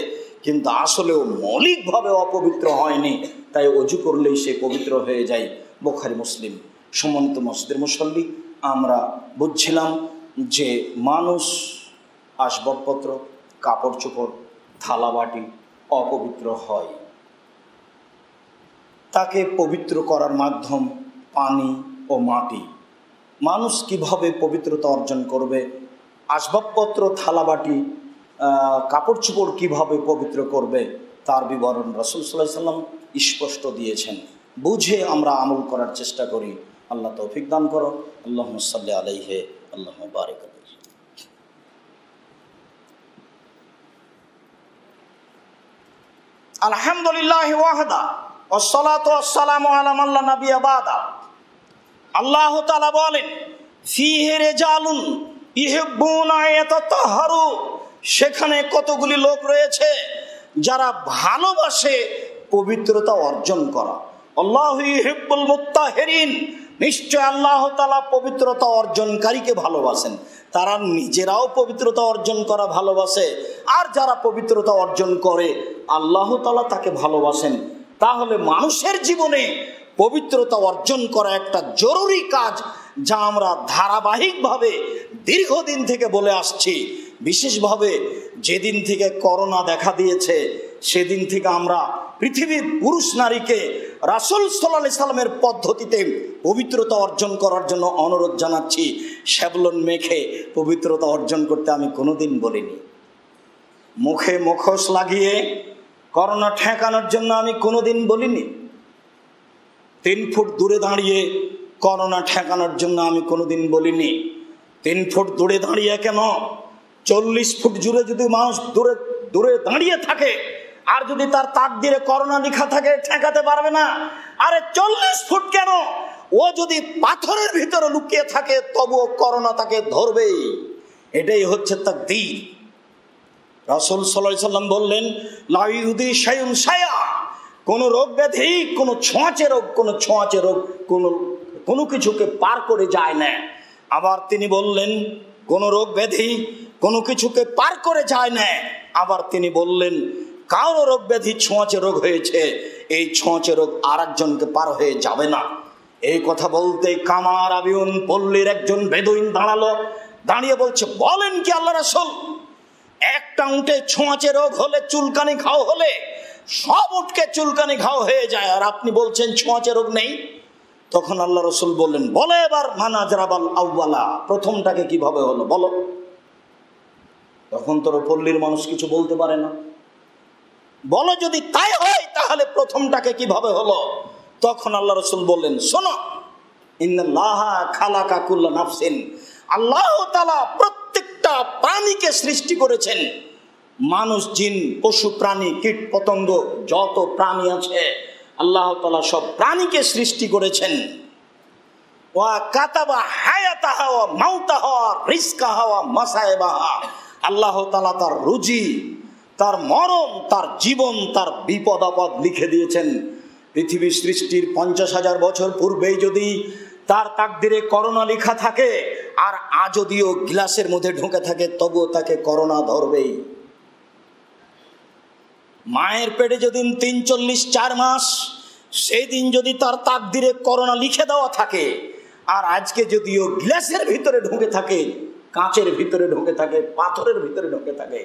S1: কিন্তু আসলেও মৌলিকভাবে অপবিত্র হয়নি, তাই অজু করলেই সে পবিত্র হয়ে যায়। বুখারী মুসলিম। সম্মানিত মসজিদের মুসল্লি, আমরা বুঝছিলাম যে মানুষ আসবাবপত্র, কাপড় চোপড়, থালাবাটি অপবিত্র হয়, তাকে পবিত্র করার মাধ্যম পানি ও মাটি। মানুষ কিভাবে পবিত্রতা অর্জন করবে, আসবাবপত্র থালাবাটি কাপড় চোপড় কীভাবে পবিত্র করবে, তার বিবরণ রাসূল সাল্লাল্লাহু আলাইহি ওয়াসাল্লাম স্পষ্ট দিয়েছেন। বুঝে আমরা আমল করার চেষ্টা করি। আল্লাহ তৌফিক দান করো। আল্লাহুম্মা সাল্লি আলাইহি আল্লাহুম্মা বারিক আলাইহি। আলহামদুলিল্লাহি ওয়াহদা ওয়াসসালাতু ওয়াসসালামু আলা মান লা নাবিয়্যা বাদা। আল্লাহ তাআলা বলেন, ফীহি রিজালুন ইউহিব্বুনা ইয়াতাতাহহারু, সেখানে কতগুলি লোক রয়েছে যারা ভালোবাসে পবিত্রতা অর্জন করা। আল্লাহু ইউহিব্বুল মুত্তাহিরিন, নিশ্চয় আল্লাহ তাআলা পবিত্রতা অর্জনকারীকে ভালোবাসেন। তারা নিজেরাও পবিত্রতা অর্জন করা ভালোবাসে, আর যারা পবিত্রতা অর্জন করে আল্লাহ তাআলা তাকে ভালোবাসেন। তাহলে মানুষের জীবনে পবিত্রতা অর্জন করা একটা জরুরি কাজ, যা আমরা ধারাবাহিকভাবে দীর্ঘদিন থেকে বলে আসছি। বিশেষভাবে যেদিন থেকে করোনা দেখা দিয়েছে সেদিন থেকে আমরা পৃথিবীর পুরুষ নারীকে রাসূল সাল্লাল্লাহু আলাইহি সাল্লামের পদ্ধতিতে পবিত্রতা অর্জন করার জন্য অনুরোধ জানাচ্ছি। স্যাভলন মেখে পবিত্রতা অর্জন করতে আমি কোনোদিন বলিনি। মুখে মুখোশ লাগিয়ে করোনা ঠেকানোর জন্য আমি কোনোদিন বলিনি। 3 ফুট দূরে দাঁড়িয়ে করোনা ঠেকানোর জন্য আমি কোনোদিন বলিনি। 3 ফুট দূরে দাঁড়িয়ে কেন, 40 ফুট জুড়ে যদি মানুষ দূরে দূরে দাঁড়িয়ে থাকে আর যদি তার তাকদিরে করোনা লেখা থাকে, ঠেকাতে পারবে না। আরে 40 ফুট কেন, ও যদি পাথরের ভিতরে লুকিয়ে থাকে তবুও করোনা তাকে ধরবেই। এটাই হচ্ছে তাকদীর। রাসূল সাল্লাল্লাহু আলাইহি সাল্লাম বললেন, লা ইউদি শাইউন শাইআ, কোন রোগ ব্যাধি, কোন ছোঁয়াচে রোগ কোনো কিছুকে পার করে যায় না। আবার তিনি বললেন, কোন রোগ ব্যাধি কোনো কিছুকে পার করে যায় না। আবার তিনি বললেন, কারো রোগ ব্যাধি ছোঁয়াচে রোগ হয়েছে, এই ছোঁয়াচে রোগ আর একজনকে পার হয়ে যাবে না। এই কথা বলতে কামার আবিউন পল্লীর একজন বেদুইন দাঁড়ালো, দাঁড়িয়ে বলছে, বলেন কি আল্লাহ রাসূল, একটা উটে ছোঁয়াচে রোগ হলে, চুলকানি ঘাও হলে সব উটকে চুলকানি ঘাও হয়ে যায়, আর আপনি বলছেন ছোঁয়াচে রোগ নেই? তখন আল্লাহ রাসূল বললেন, বলে এবার মানাজরাবাল আউয়ালা, প্রথমটাকে কিভাবে হলো বলো। তখন তোর পল্লীর মানুষ কিছু বলতে পারে না। বলো যদি তাই হয় তাহলে প্রথমটাকে কিভাবে হলো? তখন আল্লাহ রাসূল বললেন, শোনো, ইন্নাল্লাহা খালাকা কুল্লা নাফসিন, আল্লাহ তাআলা প্রত্যেকটা প্রাণীকে সৃষ্টি করেছেন। মানুষ, জিন, পশু প্রাণী, কীট পতঙ্গ, যত প্রাণী আছে আল্লাহ তাআলা সব প্রাণীকে সৃষ্টি করেছেন। ওয়া কাতাবা হায়াতাহা ওয়া মাউতাহা ওয়া রিজকাহা ওয়া মাসাইবাহা, আল্লাহ তাআলা তার রুজি, তার মরণ, তার জীবন, তার বিপদ আপদ লিখে দিয়েছেন। পৃথিবীর সৃষ্টির 50,000 বছর পূর্বেই যদি তার তাকদিরে করোনা লেখা থাকে, আর যদিও গ্লাসের মধ্যে ঢুকে থাকে, তবুও তাকে করোনা ধরবেই। মায়ের পেটে যেদিন 3-4 মাস, সেই দিন যদি তার তাকদিরে করোনা লিখে দেওয়া থাকে, আর আজকে যদিও গ্লাসের ভিতরে ঢুকে থাকে, কাঁচের ভিতরে ঢুকে থাকে, পাথরের ভিতরে ঢুকে থাকে,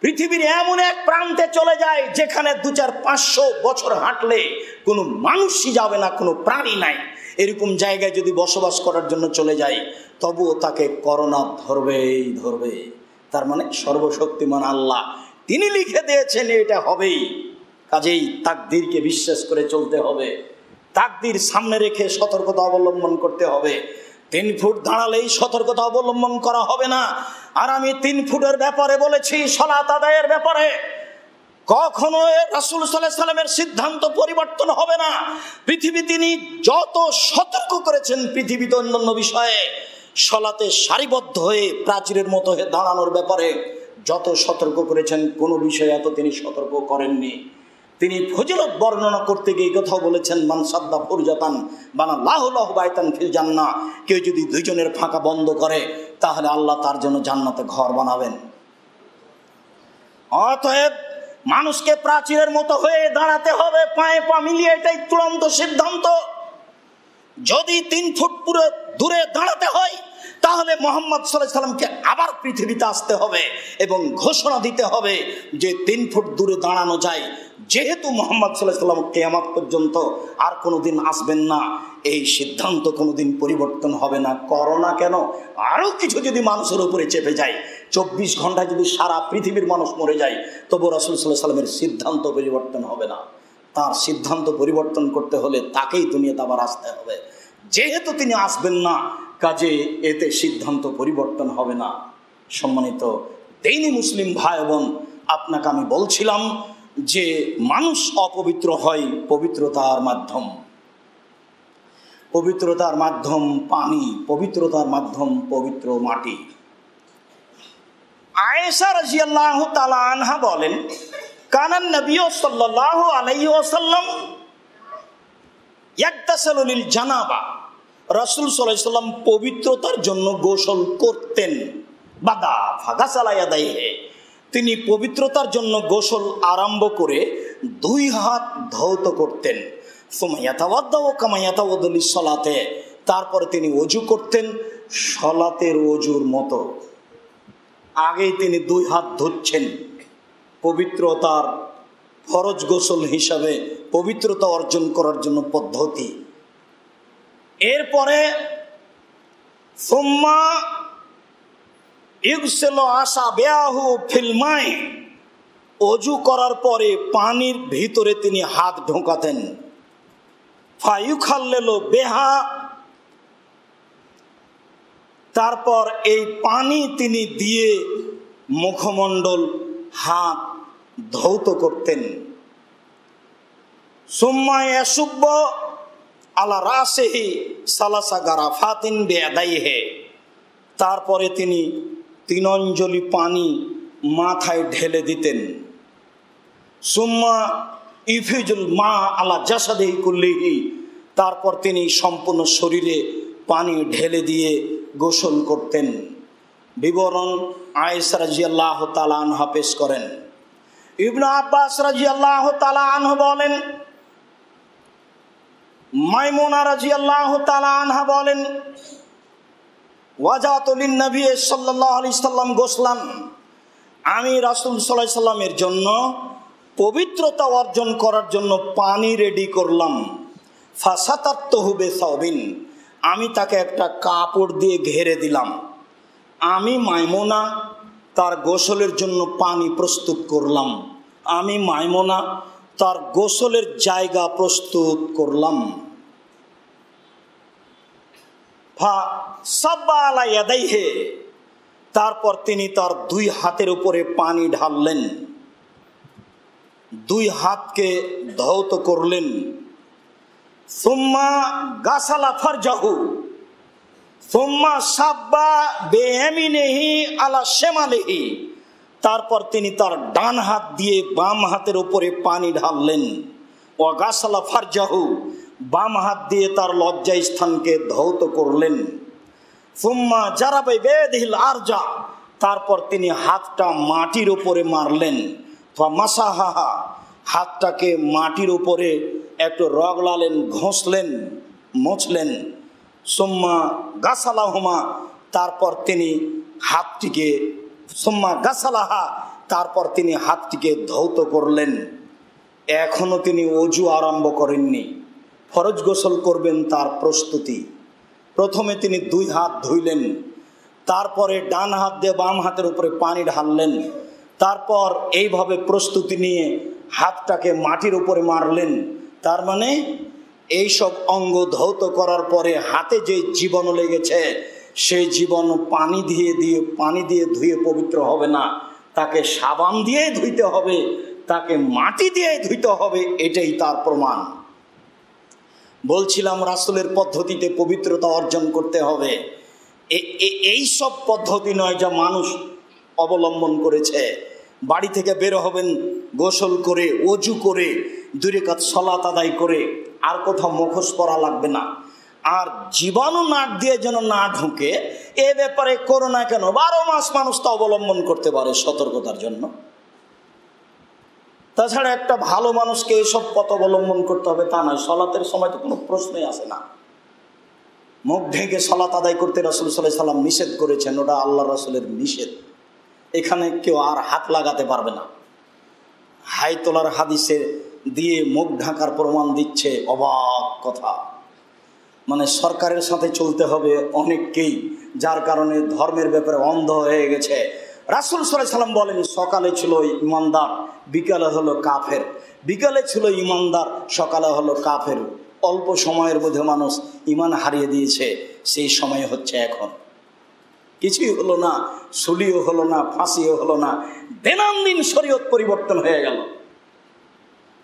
S1: পৃথিবীর এমন এক প্রান্তে চলে যায় যেখানে 200-500 বছর হাঁটলে কোনো মানুষই যাবে না, কোনো প্রাণী নাই, এরকম জায়গায় যদি বসবাস করার জন্য চলে যায়, তবুও তাকে করোনা ধরবে। তার মানে সর্বশক্তিমান আল্লাহ তিনি লিখে দিয়েছেন এটা হবেই। কাজেই তাকদীরকে বিশ্বাস করে চলতে হবে, তাকদীর সামনে রেখে সতর্কতা অবলম্বন করতে হবে। 3 ফুট দাঁড়ালেই সতর্কতা অবলম্বন করা হবে না। আর আমি 3 ফুটের ব্যাপারে বলেছি, সালাত আদায়ের ব্যাপারে কখনো রাসূল সাল্লাল্লাহু আলাইহি সাল্লামের সিদ্ধান্ত পরিবর্তন হবে না। পৃথিবী তিনি যত সতর্ক করেছেন পৃথিবীতে অন্যান্য বিষয়ে, সালাতে সারিবদ্ধ হয়ে প্রাচীরের মতো হয়ে দাঁড়ানোর ব্যাপারে যত সতর্ক করেছেন, কোনো বিষয়ে এত তিনি সতর্ক করেননি। তিনি ফজিলত বর্ণনা করতে গিয়ে কথাও বলেছেন, মান সাদ্দা ফুরজাতান বানাল্লাহু লাহু বাইতান ফিল জান্নাহ, কেউ যদি 2 জনের ফাঁকা বন্ধ করে তাহলে আল্লাহ তার জন্য জান্নাতে ঘর বানাবেন। অতএব মানুষকে প্রাচীরের মতো হয়ে দাঁড়াতে হবে, পায়ে পা মিলিয়ে, এটাই চূড়ান্ত সিদ্ধান্ত। যদি 3 ফুট পুরো দূরে দাঁড়াতে হয় তাহলে মুহাম্মদ সাল্লাল্লাহু আলাইহি সাল্লামকে আবার পৃথিবীতে আসতে হবে এবং ঘোষণা দিতে হবে যে 3 ফুট দূরে দাঁড়ানো যায়, যেহেতু মুহাম্মদ সাল্লাল্লাহু আলাইহি ওয়াসাল্লাম কিয়ামত পর্যন্ত আর কোনোদিন আসবেন না, এই সিদ্ধান্ত কোনোদিন পরিবর্তন হবে না। করোনা কেন, আরও কিছু যদি মানুষের উপরে চেপে যায়, 24 ঘন্টায় যদি সারা পৃথিবীর মানুষ মরে যায়, তবু রাসূল সাল্লাল্লাহু আলাইহি ওয়াসাল্লামের সিদ্ধান্ত পরিবর্তন হবে না। তার সিদ্ধান্ত পরিবর্তন করতে হলে তাকেই দুনিয়াতে আবার আসতে হবে। যেহেতু তিনি আসবেন না, কাজে এতে সিদ্ধান্ত পরিবর্তন হবে না। সম্মানিত দ্বীনি মুসলিম ভাই বোন, আপনাকে আমি বলছিলাম যে মানুষ অপবিত্র হয় পবিত্রতার মাধ্যম, পবিত্রতার মাধ্যম পানি, পবিত্রতার মাধ্যম পবিত্র মাটি। আয়েশা রাদিয়াল্লাহু তাআলা আনহা বলেন, কানান নবী সাল্লাল্লাহু আলাইহি ওয়াসাল্লাম ইয়াগতাসিলু লিল জানাবা, রাসূল সাল্লাল্লাহু আলাইহি ওয়াসাল্লাম পবিত্রতার জন্য গোসল করতেন। বাদা ফাগাসালা ইয়াদাইহি, তিনি পবিত্রতার জন্য গোসল আরম্ভ করে 2 হাত ধৌত করতেন। সুম্মা ইয়াতাওয়াদ্দাউ কামা ইয়াতাওয়াদ্দু লিস-সালাতে, তারপরে তিনি ওযু করতেন সালাতের ওযুর মতো। আগেই তিনি 2 হাত ধুচ্ছেন, পবিত্রতার ফরজ গোসল হিসাবে পবিত্রতা অর্জন করার জন্য পদ্ধতি। এরপরে সুম্মা ইগসিলু আসাবিআহু ফিল মাই, ওযু করার পরে পানির ভিতরে তিনি হাত ঢোকাতেন। ফায়ুখাল্লিলু বিহা, তারপর এই পানি তিনি দিয়ে মুখমণ্ডল হাত ধৌত করতেন। সুম্মা ইয়াসুব্বু আলা রাসিহি সালাসা গারাফাতিন বিয়াদাইহি, তারপরে তিনি 3 অঞ্জলি পানি মাথায় ঢেলে দিতেন। সুম্মা ইফিজুল মা আলা জাসাদিহি কুল্লিহি, তারপর তিনি সম্পূর্ণ শরীরে পানি ঢেলে দিয়ে গোসল করতেন। বিবরণ আয়েশা রাদিয়াল্লাহু তাআলা আনহা পেশ করেন। ইবনে আব্বাস রাদিয়াল্লাহু তাআলা আনহু বলেন, মাইমুনা রাদিয়াল্লাহু তাআলা আনহা বলেন, ওয়াজাতু লিন নবী সাল্লাল্লাহু আলাইহি সাল্লাম গোসলান, আমি রাসূল সাল্লাল্লাহু আলাইহি সাল্লামের জন্য পবিত্রতা অর্জন করার জন্য পানি রেডি করলাম। ফাসাতাতুহু বিসাওবিন, আমি তাকে একটা কাপড় দিয়ে ঘেরে দিলাম। আমি মাইমুনা তার গোসলের জন্য পানি প্রস্তুত করলাম, আমি মাইমুনা তার গোসলের জায়গা প্রস্তুত করলাম। ফাসাব্বা আলা ইয়াদাইহি, তারপর তিনি তার 2 হাতের উপরে পানি ঢাললেন, 2 হাতকে ধৌত করলেন। সুম্মা গাসালা ফারজাহু, সুম্মা সাব্বা বিয়ামিনিহি আলা শিমালিহি, তারপর তিনি তার ডান হাত দিয়ে বাম হাতের উপরে পানি ঢাললেন। ওয়া গাসালা ফারজাহু, বাম হাত দিয়ে তার লজ্জা স্থানকে ধৌত করলেন। সুম্মা জারাবা বিয়াদিহিল আরজা, তারপর তিনি হাতটা মাটির উপরে মারলেন। ফামাসাহাহা, হাতটাকে মাটির উপরে একটু রগলালেন, ঘষলেন, মুছলেন। সুম্মা গাসালাহুমা, তারপর তিনি হাতটিকে, সুম্মা গাসালাহা, তারপর তিনি হাতটিকে ধৌত করলেন। এখনো তিনি ওযু আরম্ভ করেননি, ফরজ গোসল করবেন তার প্রস্তুতি। প্রথমে তিনি 2 হাত ধুইলেন, তারপরে ডান হাত দিয়ে বাম হাতের উপরে পানি ঢাললেন, তারপর এইভাবে প্রস্তুতি নিয়ে হাতটাকে মাটির উপরে মারলেন। তার মানে এইসব অঙ্গ ধৌত করার পরে হাতে যে জীবাণু লেগেছে, সেই জীবাণু পানি দিয়ে ধুয়ে পবিত্র হবে না, তাকে সাবান দিয়ে ধুইতে হবে, তাকে মাটি দিয়ে ধুইতে হবে। এটাই তার প্রমাণ। বলছিলাম রাসূলের পদ্ধতিতে পবিত্রতা অর্জন করতে হবে। এই সব পদ্ধতি নয় যা মানুষ অবলম্বন করেছে। বাড়ি থেকে বের হবেন গোসল করে, ওযু করে, 2 রাকাত সালাত আদায় করে, আর কোথাও মুখোশ করা লাগবে না। আর জীবাণু নাক দিয়ে যেন না ঢুকে, এ ব্যাপারে করোনা কেন 12 মাস মানুষ তা অবলম্বন করতে পারে সতর্কতার জন্য। তাছাড়া একটা ভালো মানুষকে এসব পথ অবলম্বন করতে হবে তা নয়। সালাতের সময় তো কোনো প্রশ্নই আসে না। মুখ ঢেকে সালাত আদায় করতে রাসূল সাল্লাল্লাহু আলাইহি সাল্লাম নিষেধ করেছেন, ওটা আল্লাহ রাসূলের নিষেধ। এখানে কেউ আর হাত লাগাতে পারবে না। হাই তোলার হাদিসে দিয়ে মুখ ঢাকার প্রমাণ দিচ্ছে। অবাক কথা, মানে সরকারের সাথে চলতে হবে অনেককেই, যার কারণে ধর্মের ব্যাপারে অন্ধ হয়ে গেছে। রাসূল সাল্লাল্লাহু আলাইহি ওয়াসাল্লাম বলেন, সকালে ছিল ইমানদার, বিকালে হলো কাফের। বিকালে ছিল ইমানদার, সকালে হলো কাফের। অল্প সময়ের মধ্যে মানুষ ইমান হারিয়ে দিয়েছে, সেই সময় হচ্ছে এখন। কিছুই হলো না, সুলিও হলো না, ফাঁসিও হলো না, দিনামদিন শরীয়ত পরিবর্তন হয়ে গেল।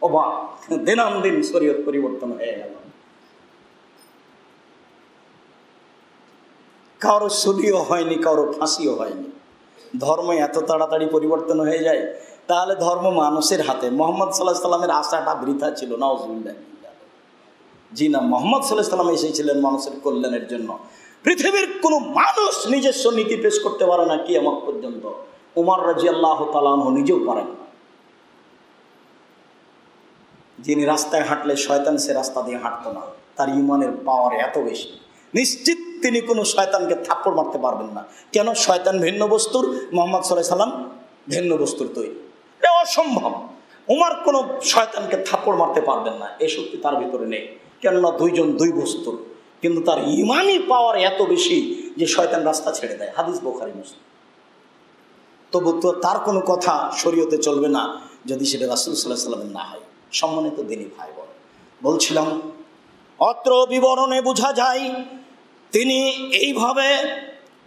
S1: অবাক, দিনামদিন শরীয়ত পরিবর্তন হয়ে গেল। কারো সুলিও হয়নি, কারো ফাঁসিও হয়নি। ধর্ম এত তাড়াতাড়ি পরিবর্তন হয়ে যায়? তাহলে ধর্ম মানুষের হাতে। মুহাম্মদ সাল্লাল্লাহু আলাইহি সাল্লামের আশাটা বৃথা ছিল? নাউজুবিল্লাহ। জি না, মুহাম্মদ সাল্লাল্লাহু আলাইহি সাল্লাম এসেছিলেন মানুষের কল্যাণের জন্য। পৃথিবীর কোনো মানুষ নিজস্ব নীতি পেশ করতে পারে না কিয়ামত পর্যন্ত। উমর রাদিয়াল্লাহু তাআলা আনহু নিজেও পারেন না। যিনি রাস্তায় হাঁটলে শয়তান সে রাস্তা দিয়ে হাঁটতো না, তার ইমানের পাওয়ার এত বেশি, নিশ্চিত তিনি কোনো শয়তানকে থাপ্পড় মারতে পারবেন না। কেন? শয়তান ভিন্ন বস্তুর, মুহাম্মদ সাল্লাল্লাহু আলাইহি সাল্লাম ভিন্ন বস্তুর তৈরি। এটা অসম্ভব। উমর কোনো শয়তানকে থাপ্পড় মারতে পারবেন না, এই শক্তি তার ভিতরে নেই। কেননা দুইজন দুই বস্তুর, কিন্তু তার ইমানি পাওয়ার এত বেশি যে শয়তান রাস্তা ছেড়ে দেয়। হাদিস বুখারী মুসলিম। তবু তো তার কোনো কথা শরীয়তে চলবে না যদি সেটা রাসূল সাল্লাল্লাহু আলাইহি সাল্লামের না হয়। সম্মানিত দিনী ভাই বোন, বলছিলাম অত্র বিবরণে বোঝা যায় তিনি এইভাবে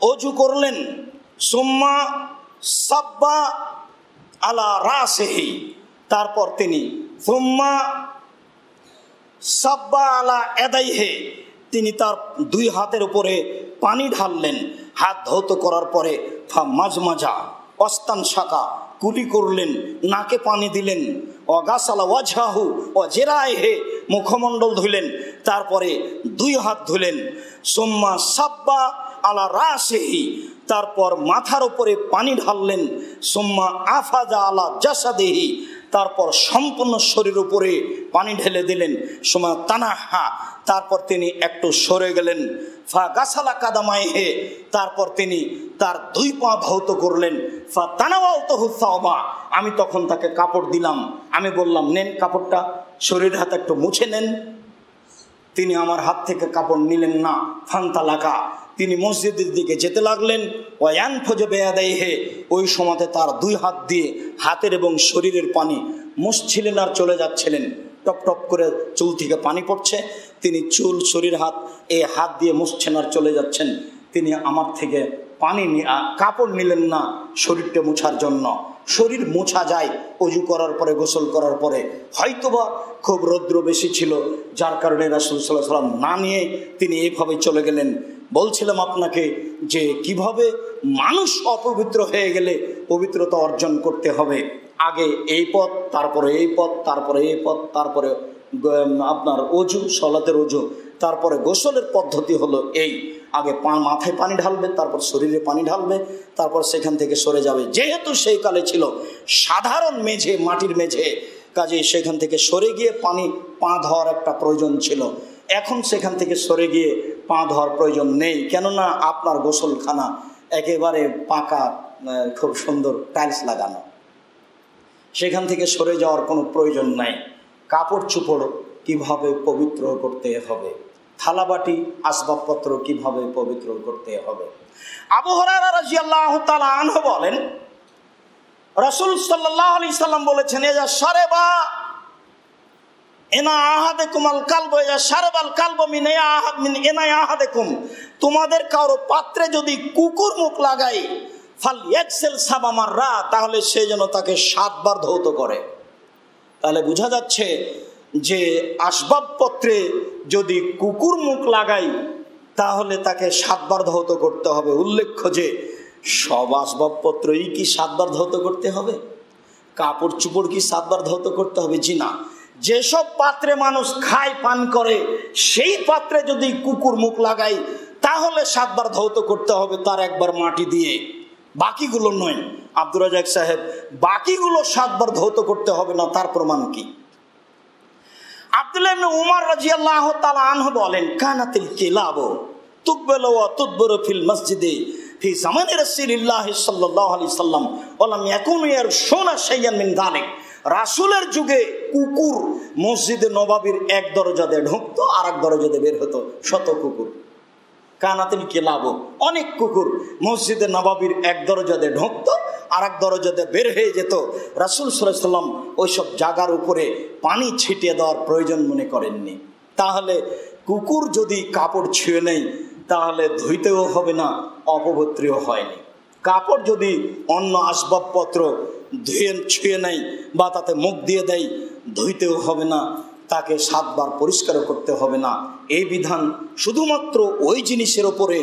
S1: অজু করলেন। সুম্মা সাব্বা আলা রাসিহি, তারপর তিনি সুম্মা সাব্বা আলা ইয়াদাইহি, তিনি তার দুই হাতের উপরে পানি ঢাললেন। হাত ধৌত করার পরে ফা মাজমাজা অস্তান শাকা, কুলি করলেন, নাকে পানি দিলেন। অগাসালা ওয়াজহাহু ও জেরাইহে, মুখমণ্ডল ধুলেন, তারপরে দুই হাত ধুলেন। সুম্মা সাব্বা আলা রাসিহি, তারপর মাথার উপরে পানি ঢাললেন। সুম্মা আফাজা আলা জাসাদিহি, তারপর সম্পূর্ণ শরীর উপরে পানি ঢেলে দিলেন। সুম্মা তানাহা, তারপর তিনি একটু সরে গেলেন। ফা গাসালা কাদামাইহে, তারপর তিনি তার দুই পা ধৌত করলেন। ফা তানাওয়ালতুহু সাওবা, আমি তখন তাকে কাপড় দিলাম। আমি বললাম, নেন কাপড়টা, শরীর হাতে একটু মুছে নেন। তিনি আমার হাত থেকে কাপড় নিলেন না। ফান্তালাকা, তিনি মসজিদের দিকে যেতে লাগলেন। ওয়ানফুজু বিয়াদাইহি, ওই সময়তে তার দুই হাত দিয়ে হাতের এবং শরীরের পানি মুছছিলেন আর চলে যাচ্ছিলেন। টপ টপ করে চুল থেকে পানি পড়ছে, তিনি চুল, শরীর, হাত, এই হাত দিয়ে মুছছেন আর চলে যাচ্ছেন। তিনি আমার থেকে পানি কাপড় নিলেন না শরীরটা মোছার জন্য। শরীর মোছা যায় অজু করার পরে, গোসল করার পরে। হয়তোবা খুব রৌদ্র বেশি ছিল, যার কারণে রাসূল সাল্লাল্লাহু আলাইহি ওয়াসাল্লাম না নিয়ে তিনি এইভাবে চলে গেলেন। বলছিলাম আপনাকে যে কিভাবে মানুষ অপবিত্র হয়ে গেলে পবিত্রতা অর্জন করতে হবে। আগে এই পথ, তারপরে এই পথ, তারপরে এই পথ, তারপরে আপনার অজু, সলাতের অজু, তারপরে গোসলের পদ্ধতি হলো এই। আগে মাথায় পানি ঢালবে, তারপর শরীরে পানি ঢালবে, তারপর সেখান থেকে সরে যাবে। যেহেতু সেই কালে ছিল সাধারণ মেঝে, মাটির মেঝে, কাজে সেখান থেকে সরে গিয়ে পা ধোয়ার একটা প্রয়োজন ছিল। এখন সেখান থেকে সরে গিয়ে পা ধোয়ার প্রয়োজন নেই, কেননা আপনার গোসলখানা একেবারে পাকা, খুব সুন্দর টাইলস লাগানো। সেখান থেকে সরে যাওয়ার কোনো প্রয়োজন নাই। কাপড় চোপড় কিভাবে পবিত্র করতে হবে, থালাবাটি, আসবাবপত্র কিভাবে পবিত্র করতে হবে। আবু হুরায়রা রাদিয়াল্লাহু তাআলা আনহু বলেন, রাসূল সাল্লাল্লাহু আলাইহি সাল্লাম বলেছেন, ইজা শারাবা ইনা আহাদাকুম আল কালব, ইজা শারাবাল কালব মিন ইনা আহাদাকুম, তোমাদের কারো পাত্রে যদি কুকুর মুখ লাগায়, ফাল ইয়াকসিল সাবা মাররা, তাহলে সে যেন তাকে 7 বার ধৌত করে। তাহলে বোঝা যাচ্ছে যে আসবাবপত্রে যদি কুকুর মুখ লাগাই তাহলে তাকে 7 বার ধৌত করতে হবে। উল্লেখ্য যে সব আসবাবপত্রই কি 7 বার ধৌত করতে হবে? কাপড় চোপড় কি 7 বার ধৌত করতে হবে? জি না। যেসব পাত্রে মানুষ খায়, পান করে, সেই পাত্রে যদি কুকুর মুখ লাগাই তাহলে 7 বার ধৌত করতে হবে, তার একবার মাটি দিয়ে, বাকিগুলো নয়। আব্দুর রাজ্জাক সাহেব, বাকিগুলো 7 বার ধৌত করতে হবে না, তার প্রমাণ কি? আব্দুল্লাহ ইবনে উমর রাদিয়াল্লাহু তাআলা আনহু বলেন, কানাতিল কিলাবু তুকবালু ওয়া তুদবরু ফিল মসজিদে ফি জামানি রাসূলিল্লাহ সাল্লাল্লাহু আলাইহি সাল্লাম ওয়া লাম ইয়াকুনু ইয়ারশুনা শাইয়ান মিন যালিক। রাসূলের যুগে কুকুর মসজিদে নববীর এক দরজা দিয়ে ঢুকতো, আর এক দরজা দিয়ে বের হতো। শত কুকুর, কানাতিল কিলাব, অনেক কুকুর মসজিদে নববীর এক দরজা দিয়ে ঢুকতো, আর এক দরজা দিয়ে বের হয়ে যেত। রাসূল সাল্লাল্লাহু আলাইহি ওয়াসাল্লাম ওইসব জায়গার উপরে পানি ছিটিয়ে দেওয়ার প্রয়োজন মনে করেননি। তাহলে কুকুর যদি কাপড় ছুঁয়ে নেয় তাহলে ধুইতেও হবে না, অপবিত্রও হয়নি। কাপড় যদি অন্য আসবাবপত্র ছুঁয়ে নেয় বা তাতে মুখ দিয়ে দেয়, ধুইতেও হবে না, তাকে 7 বার পরিষ্কারও করতে হবে না। এই বিধান শুধুমাত্র ওই জিনিসের ওপরে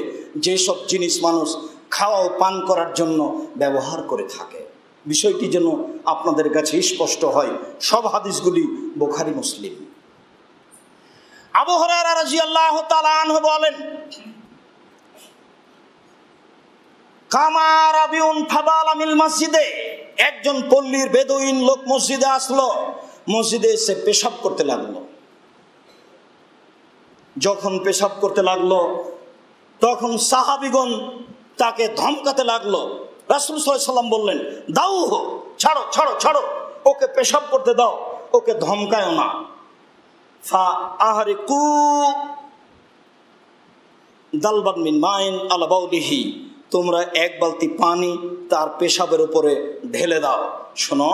S1: যেসব জিনিস মানুষ খাওয়া ও পান করার জন্য ব্যবহার করে থাকে। বিষয়টি যেন আপনাদের কাছে স্পষ্ট হয়। সব হাদিসগুলি বুখারী মুসলিম। আবু হুরায়রা রাদিয়াল্লাহু তাআলা আনহু বলেন, কামা রাবিউন ফাবালা মিল মসজিদে, একজন পল্লীর বেদুইন লোক মসজিদে আসলো, মসজিদে এসে পেশাব করতে লাগলো। যখন পেশাব করতে লাগলো তখন সাহাবীগণ তাকে ধমকাতে লাগলো। রাসূল সাল্লাল্লাহু আলাইহি ওয়াসাল্লাম বললেন, দাও, ছাড়ো ছাড়ো ছাড়ো, ওকে পেশাব করতে দাও, ওকে ধমকায়ও না। ফা আহরিকু দালবান মিন মাইন আলা বাউলিহি, তোমরা এক বালতি পানি তার পেশাবের উপরে ঢেলে দাও। শোনো,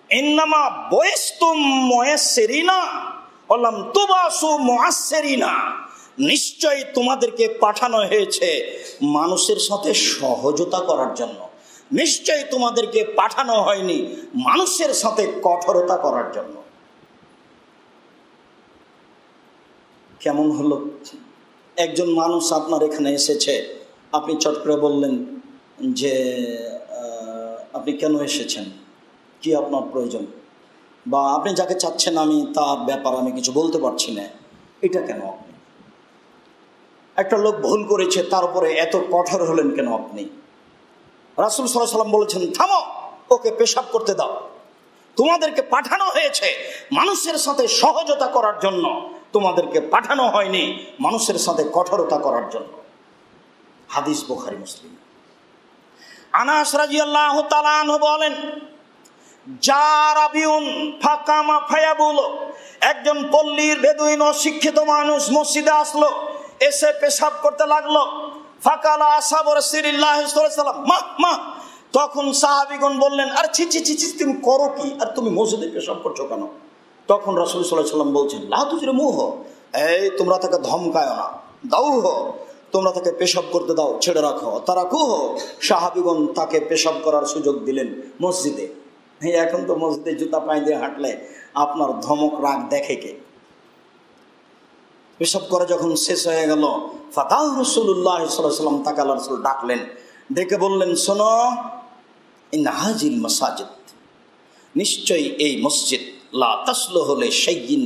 S1: ইন্নামা বয়স্তুম মুয়াসসিরিনা ওয়ালাম তুবাসু মুআসসিরিনা, নিশ্চয়ই তোমাদেরকে পাঠানো হয়েছে মানুষের সাথে সহজতা করার জন্য, নিশ্চয়ই তোমাদেরকে পাঠানো হয়নি মানুষের সাথে কঠোরতা করার জন্য। কেমন হলো? একজন মানুষ আপনার এখানে এসেছে, আপনি চট করে বললেন যে আপনি কেন এসেছেন, কি আপনার প্রয়োজন, বা আপনি যাকে চাচ্ছেন আমি তার ব্যাপার আমি কিছু বলতে পারছি না, এটা কেন আপনি? একটা লোক ভুল করেছে, তার উপরে এত কঠোর হলেন কেন আপনি? রাসূল সাল্লাল্লাহু আলাইহি ওয়াসাল্লাম বলেছেন, থামো, ওকে পেশাব করতে দাও। তোমাদেরকে পাঠানো হয়েছে মানুষের সাথে সহজতা করার জন্য, তোমাদেরকে পাঠানো হয়নি মানুষের সাথে কঠোরতা করার জন্য। হাদিস বুখারী মুসলিম। আনাস রাদিয়াল্লাহু তাআলা আনহু বলেন, জারাবিউন ফাকামা ফায়াবুল, একজন পল্লীর বেদুইন অশিক্ষিত মানুষ মসজিদে আসলো, এসে পেশাব করতে লাগলো। ফাকালা আসহাবু রাসূলিল্লাহ সাল্লাল্লাহু আলাইহি ওয়াসাল্লাম মা মা, তখন সাহাবীগণ বললেন, আর ছি ছি ছি, তুমি করো কি, আর তুমি মসজিদে পেশাব করছো কেন? তখন রাসূল সাল্লাল্লাহু আলাইহি ওয়াসাল্লাম বলছেন, লা তুজরিমুহ, এই তোমরা তাকে ধমকায়ো না, দাও, তোমরা তাকে পেশাব করতে দাও, ছেড়ে রাখো। তারাকুহ, সাহাবীগণ তাকে পেশাব করার সুযোগ দিলেন মসজিদে। এখন তো মসজিদে জুতা পায়ে দিয়ে হাঁটলে আপনার ধমক রাগ দেখে কে? পেশাব করে যখন শেষ হয়ে গেল, ফাদাহ রাসূলুল্লাহ সাল্লাল্লাহু আলাইহি ওয়াসাল্লাম তাকে আল্লাহর রাসূল ডাকলেন, ডেকে বললেন, শোনো, ইন্না হাযিল মাসাজিদ, নিশ্চয়ই এই মসজিদ, লা তাসলুহু লিশাইইন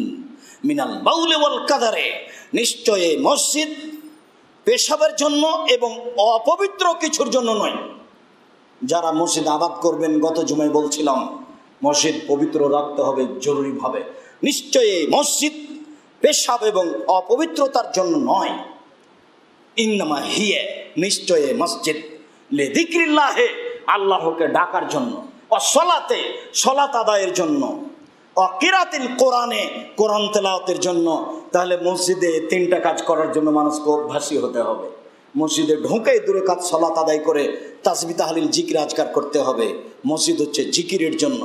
S1: মিনাল বাউলি ওয়াল কাদারে, নিশ্চয়ই এই মসজিদ পেশাবের জন্য এবং অপবিত্র কিছুর জন্য নয়। যারা মসজিদ আবাদ করবেন, গত জুমায় বলছিলাম মসজিদ পবিত্র রাখতে হবে জরুরিভাবে। নিশ্চয়ই এই মসজিদ পেশাব এবং অপবিত্রতার জন্য নয়। ইন্নামা হিয়া, নিশ্চয়ই মসজিদ লিযিকরিল্লাহি, আল্লাহকে ডাকার জন্য, ওয়াসসালাতে, সালাত আদায়ের জন্য, ওয়া কিরাতিল কোরআনে, কোরআন তেলাওয়াতের জন্য। তাহলে মসজিদে 3টা কাজ করার জন্য মানুষকে অভ্যাসী হতে হবে। মসজিদে ঢুকে 2 রাকাত সালাত আদায় করে তাসবিহ তাহলিল জিকির আজকার করতে হবে। মসজিদ হচ্ছে জিকিরের জন্য।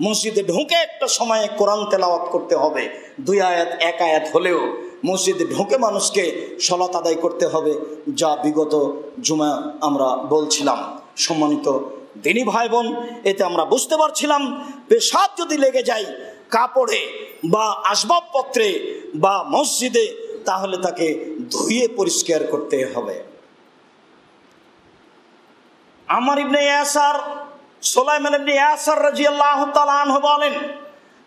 S1: মসজিদে ঢুকে একটা সময়ে কোরআন তেলাওয়াত করতে হবে, 2 আয়াত 1 আয়াত হলেও মসজিদে ঢুকে মানুষকে সালাত আদায় করতে হবে, যা বিগত জুমা আমরা বলছিলাম। সম্মানিত দিনী ভাই বোন, এতে আমরা বুঝতে পারছিলাম পেশাব যদি লেগে যায় কাপড়ে বা আসবাবপত্রে বা মসজিদে, তাহলে তাকে ধুয়ে পরিষ্কার করতে হবে। আমার ইবনে ইয়াসার, সুলাইমান ইবনে ইয়াসার রাদিয়াল্লাহু তাআলা আনহু বলেন,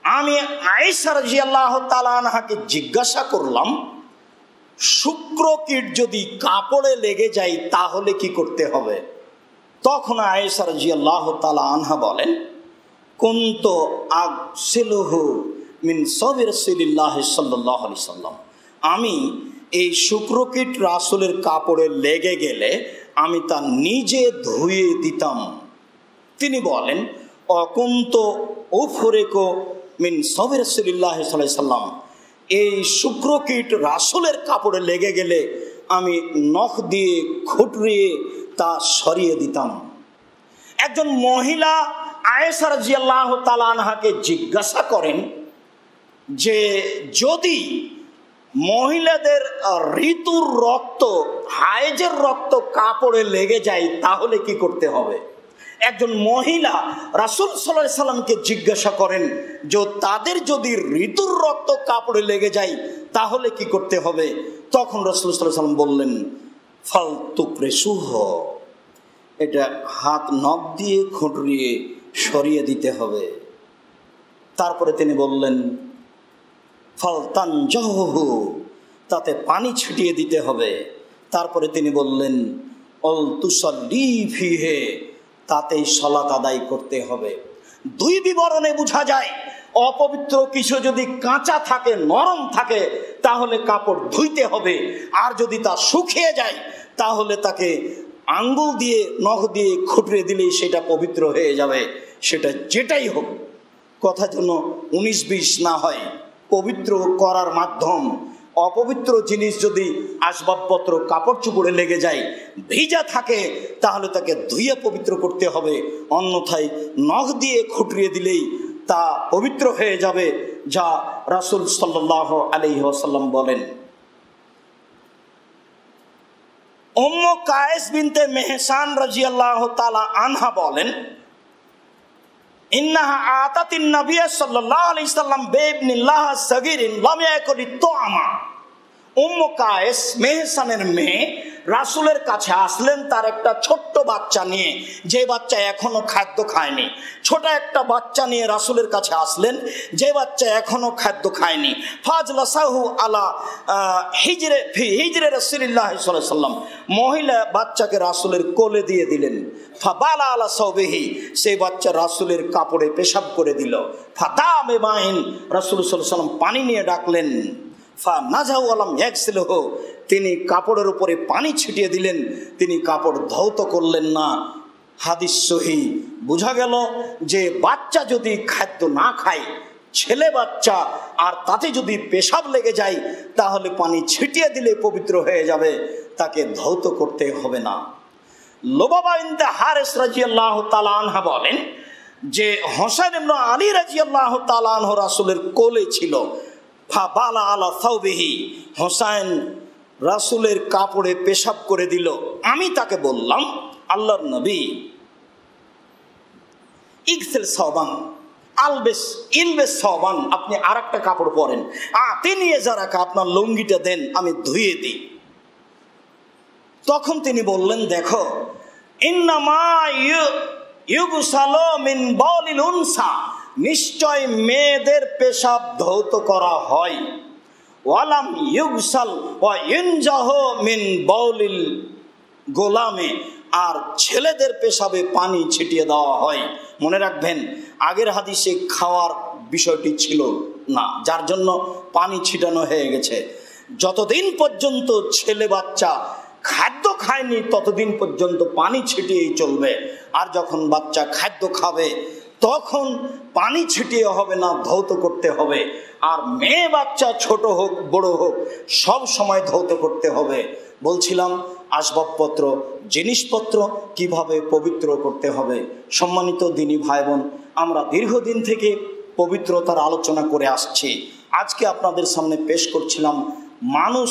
S1: আমি আয়েশা রাদিয়াল্লাহু তাআলা আনহাকে জিজ্ঞাসা করলাম, শুক্রকীট যদি কাপড়ে লেগে যায় তাহলে কি করতে হবে? তখন আয়েশা রাদিয়াল্লাহু তাআলা আনহা বলেন, কুনতু আগসিলুহু মিন সাবি রাসূলিল্লাহ সাল্লাল্লাহু আলাইহি সাল্লাম, আমি এই শুক্রকীট রাসূলের কাপড়ে লেগে গেলে আমি তা নিজে ধুয়ে দিতাম। তিনি বলেন, অকুন্ত উফরেকো মিন সবে রাসূলিল্লাহ সাল্লাল্লাহু আলাইহি সাল্লাম, এই শুক্রকীট রাসূলের কাপড়ে লেগে গেলে আমি নখ দিয়ে খুঁটরিয়ে তা সরিয়ে দিতাম। একজন মহিলা আয়েশা রাদিয়াল্লাহু তাআলা আনহাকে জিজ্ঞাসা করেন যে যদি মহিলাদের ঋতুর রক্ত, হায়েজের রক্ত কাপড়ে লেগে যায় তাহলে কি করতে হবে? একজন মহিলা রাসূল সাল্লাল্লাহু আলাইহি সাল্লামকে জিজ্ঞাসা করেন যে তাদের যদি ঋতুর রক্ত কাপড়ে লেগে যায় তাহলে কি করতে হবে? তখন রাসূল সাল্লাল্লাহু আলাইহি সাল্লাম বললেন, ফালতুকরিসুহ, এটা হাত নখ দিয়ে খুঁটরিয়ে সরিয়ে দিতে হবে। তারপরে তিনি বললেন, ফালতানজাহু, তাতে পানি ছিটিয়ে দিতে হবে। তারপরে তিনি বললেন, অল তুসাল্লি ফিহে, তাতেই সালাত আদায় করতে হবে। দুই বিবরণে বোঝা যায় অপবিত্র কিছু যদি কাঁচা থাকে, নরম থাকে, তাহলে কাপড় ধুইতে হবে, আর যদি তা শুকিয়ে যায় তাহলে তাকে আঙ্গুল দিয়ে নখ দিয়ে খুঁটরে দিলেই সেটা পবিত্র হয়ে যাবে। সেটা যেটাই হোক, কথা যেন 19-20 না হয়। পবিত্র করার মাধ্যম, অপবিত্র জিনিস যদি আসবাবপত্র কাপড় চোপড়ে লেগে যায়, ভিজা থাকে, তাহলে তাকে ধুয়ে পবিত্র করতে হবে, অন্যথায় নখ দিয়ে খুঁটরিয়ে দিলেই তা পবিত্র হয়ে যাবে, যা রাসূল সাল্লাল্লাহু আলাইহি ওয়াসাল্লাম বলেন। উম্মু কায়েস বিনতে মেহসান রাদিয়াল্লাহু তাআলা আনহা বলেন, ইন্নাহা আতাতিন নবী সাল্লাল্লাহু আলাইহি সাল্লাম বিবনিল্লাহ সাগীরিন লাম ইয়াকুলি তুআমা। উম্মু কায়েস মেহসানের মেয়ে রাসূলের কাছে আসলেন তার একটা ছোট্ট বাচ্চা নিয়ে, যে বাচ্চা এখনো খাদ্য খায়নি। ছোট একটা বাচ্চা নিয়ে রাসূলের কাছে আসলেন, যে বাচ্চা এখনো খাদ্য খায়নি। ফাজলাসাহু আলা হিজরে রাসূলিল্লাহ সাল্লাল্লাহু আলাইহি সাল্লাম, মহিলা বাচ্চাকে রাসূলের কোলে দিয়ে দিলেন। ফাবালা আলা সাওবিহি, সেই বাচ্চা রাসূলের কাপড়ে পেশাব করে দিল। ফাদামে মাইন, রাসূল সাল্লাল্লাহু আলাইহি সাল্লাম পানি নিয়ে ডাকলেন। তিনি কাপড়ের উপরে পানি ছিটিয়ে দিলেন, তিনি কাপড় ধৌত করলেন না। হাদিস সহিহ। বোঝা গেল যে বাচ্চা যদি খাদ্য না খায়, ছেলে বাচ্চা, আর তাতে যদি পেশাব লেগে যায় তাহলে পানি ছিটিয়ে দিলে পবিত্র হয়ে যাবে, তাকে ধৌত করতে হবে না। লুবাবা বিনতে হারিস রাদিয়াল্লাহু তাআলা আনহা বলেন যে হোসেন ইবনে আলী রাদিয়াল্লাহু তাআলা আনহু রাসূলের কোলে ছিল। ফাবালা আলা সাওবিহি, হোসেন রাসূলের কাপড়ে পেশাব করে দিল। আমি তাকে বললাম, আল্লাহর নবী, ইগসিল সাওবান ইলবেস সাওবান, আপনি আরেকটা কাপড় পরেন। তিনি যারাকে আপনার লুঙ্গিটা দেন, আমি ধুয়ে দিই। তখন তিনি বললেন, দেখো, ইন্নামা ইউগসালু মিন বাউলিল উনসা, নিশ্চয় মেয়েদের পেশাব ধৌত করা হয়। ওয়ালাম ইউগসাল ওয়া ইনজাহু মিন বাউলিল গোলামে, আর ছেলেদের পেশাবে পানি ছিটিয়ে দেওয়া হয়। মনে রাখবেন, আগের হাদিসে খাওয়ার বিষয়টি ছিল না, যার জন্য পানি ছিটানো হয়ে গেছে। যতদিন পর্যন্ত ছেলে বাচ্চা খাদ্য খায়নি ততদিন পর্যন্ত পানি ছিটিয়েই চলবে, আর যখন বাচ্চা খাদ্য খাবে তখন পানি ছিটিয়ে হবে না, ধৌত করতে হবে। আর মেয়ে বাচ্চা ছোট হোক বড় হোক, সব সময় ধৌত করতে হবে। বলছিলাম আসবাবপত্র, জিনিসপত্র কিভাবে পবিত্র করতে হবে। সম্মানিত দিনী ভাই বোন, আমরা দীর্ঘদিন থেকে পবিত্রতার আলোচনা করে আসছি। আজকে আপনাদের সামনে পেশ করছিলাম, মানুষ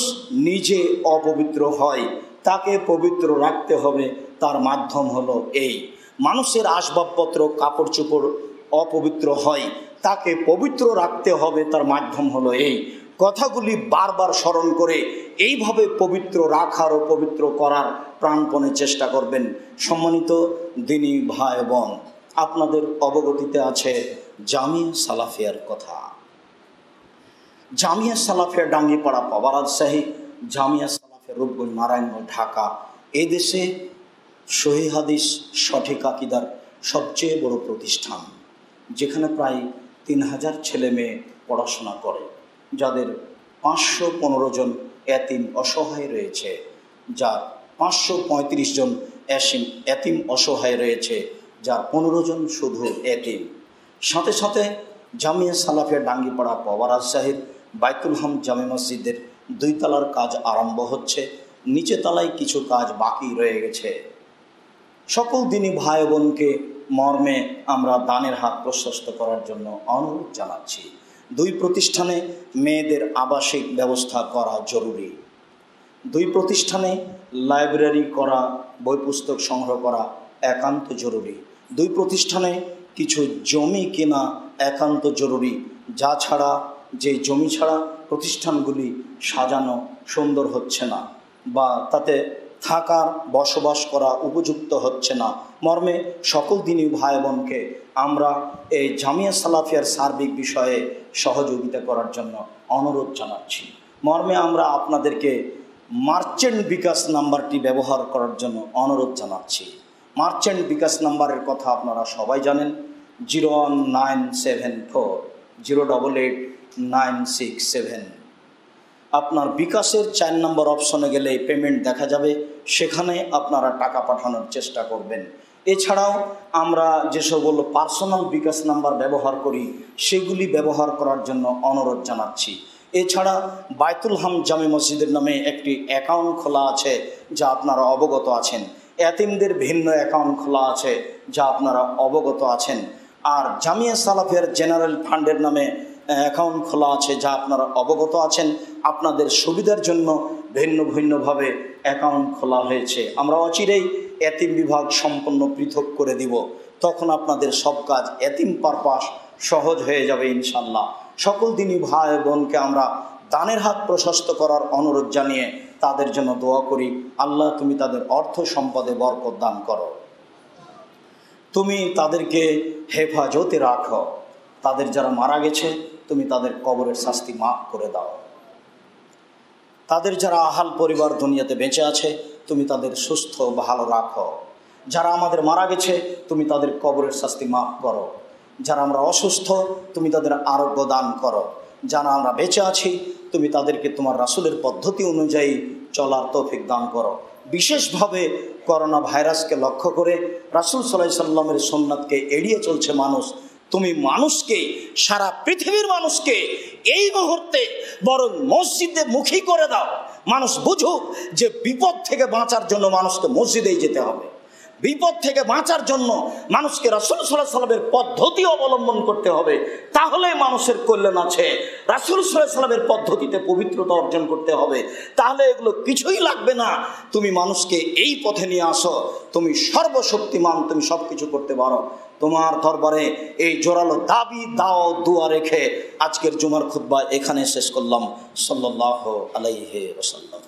S1: নিজে অপবিত্র হয়, তাকে পবিত্র রাখতে হবে। তার মাধ্যম হলো এই, মানুষের আসবাবপত্র কাপড় চোপড় অপবিত্র হয়, তাকে পবিত্র রাখতে হবে, তার মাধ্যম হলো এই। কথাগুলি বারবার স্মরণ করে এইভাবে পবিত্র রাখার ও পবিত্র করার প্রাণপণে চেষ্টা করবেন। সম্মানিত দিনী ভাই বোন, আপনাদের অবগতিতে আছে জামিয়া সালাফিয়ার কথা। জামিয়া সালাফিয়া ডাঙ্গিপাড়া পাওয়া রাজশাহী, জামিয়া সালাফিয়া রূপগঞ্জ নারায়ণগঞ্জ ঢাকা। এই দেশে সহিহ হাদিস সঠিক আকীদার সবচেয়ে বড় প্রতিষ্ঠান, যেখানে প্রায় 3000 ছেলে মেয়ে পড়াশোনা করে, যাদের 515 জন এতিম অসহায় রয়েছে, যার 535 জন এতিম অসহায় রয়েছে, যার 15 জন শুধু এতিম। সাথে সাথে জামিয়া সালাফিয়া ডাঙ্গিপাড়া পবা রাজশাহীর বাইতুল হাম জামে মসজিদের 2 তলার কাজ আরম্ভ হচ্ছে, নিচে তলায় কিছু কাজ বাকি রয়ে গেছে। সকল দিনই ভাই বোনকে মর্মে আমরা দানের হাত প্রশস্ত করার জন্য অনুরোধ জানাচ্ছি। 2 প্রতিষ্ঠানে মেয়েদের আবাসিক ব্যবস্থা করা জরুরি। 2 প্রতিষ্ঠানে লাইব্রেরি করা, বই পুস্তক সংগ্রহ করা একান্ত জরুরি। 2 প্রতিষ্ঠানে কিছু জমি কেনা একান্ত জরুরি। যা ছাড়া, যে জমি ছাড়া প্রতিষ্ঠানগুলি সাজানো সুন্দর হচ্ছে না বা তাতে থাকার বসবাস করা উপযুক্ত হচ্ছে না মর্মে সকল দিনই ভাই বোনকে আমরা এই জামিয়া সালাফিয়ার সার্বিক বিষয়ে সহযোগিতা করার জন্য অনুরোধ জানাচ্ছি। মর্মে আমরা আপনাদেরকে মার্চেন্ট বিকাশ নাম্বারটি ব্যবহার করার জন্য অনুরোধ জানাচ্ছি। মার্চেন্ট বিকাশ নাম্বারের কথা আপনারা সবাই জানেন, 01974 088 আপনার বিকাশের 4 নম্বর অপশনে গেলে পেমেন্ট দেখা যাবে, সেখানে আপনারা টাকা পাঠানোর চেষ্টা করবেন। এছাড়াও আমরা যে সকল পার্সোনাল বিকাশ নাম্বার ব্যবহার করি সেগুলি ব্যবহার করার জন্য অনুরোধ জানাচ্ছি। এছাড়া বাইতুল হাম জামে মসজিদের নামে একটি অ্যাকাউন্ট খোলা আছে, যা আপনারা অবগত আছেন। এতিমদের ভিন্ন অ্যাকাউন্ট খোলা আছে, যা আপনারা অবগত আছেন। আর জামিয়া সালাফিয়ার জেনারেল ফান্ডের নামে অ্যাকাউন্ট খোলা আছে, যা আপনারা অবগত আছেন। আপনাদের সুবিধার জন্য ভিন্ন ভিন্নভাবে অ্যাকাউন্ট খোলা হয়েছে। আমরা অচিরেই এতিম বিভাগ সম্পূর্ণ পৃথক করে দিব, তখন আপনাদের সব কাজ এতিম পারপাস সহজ হয়ে যাবে ইনশাল্লাহ। সকল দিনই ভাই বোনকে আমরা দানের হাত প্রশস্ত করার অনুরোধ জানিয়ে তাদের জন্য দোয়া করি। আল্লাহ, তুমি তাদের অর্থ সম্পদে বরকত দান করো, তুমি তাদেরকে হেফাজতে রাখো। তাদের যারা মারা গেছে তুমি তাদের কবরের শাস্তি মাফ করে দাও। তাদের যারা আহাল পরিবার দুনিয়াতে বেঁচে আছে তুমি তাদের সুস্থ ভালো রাখো। যারা আমাদের মারা গেছে তুমি তাদের কবরের শাস্তি মাফ করো। যারা আমরা অসুস্থ তুমি তাদের আরোগ্য দান করো। যারা আমরা বেঁচে আছি তুমি তাদেরকে তোমার রাসূলের পদ্ধতি অনুযায়ী চলার তৌফিক দান করো। বিশেষভাবে করোনা ভাইরাসকে লক্ষ্য করে রাসূল সাল্লাল্লাহু আলাইহি সাল্লামের সুন্নাতকে এড়িয়ে চলছে মানুষ। তুমি মানুষকে, সারা পৃথিবীর মানুষকে এই মুহূর্তে বরং মসজিদে মুখী করে দাও। মানুষ বুঝুক যে বিপদ থেকে বাঁচার জন্য মানুষকে মসজিদেই যেতে হবে। বিপদ থেকে বাঁচার জন্য মানুষকে রাসূল সাল্লাল্লাহু আলাইহি সাল্লামের পদ্ধতি অবলম্বন করতে হবে, তাহলে মানুষের কল্যাণ আছে। রাসূল সাল্লাল্লাহু আলাইহি সাল্লামের পদ্ধতিতে পবিত্রতা অর্জন করতে হবে, তাহলে এগুলো কিছুই লাগবে না। তুমি মানুষকে এই পথে নিয়ে আসো, তুমি সর্বশক্তিমান, তুমি সব কিছু করতে পারো। তোমার দরবারে এই জোরালো দাবি দাও দোয়া রেখে আজকের জুমার খুতবা এখানে শেষ করলাম। সাল্লাল্লাহু আলাইহি ওয়াসাল্লাম।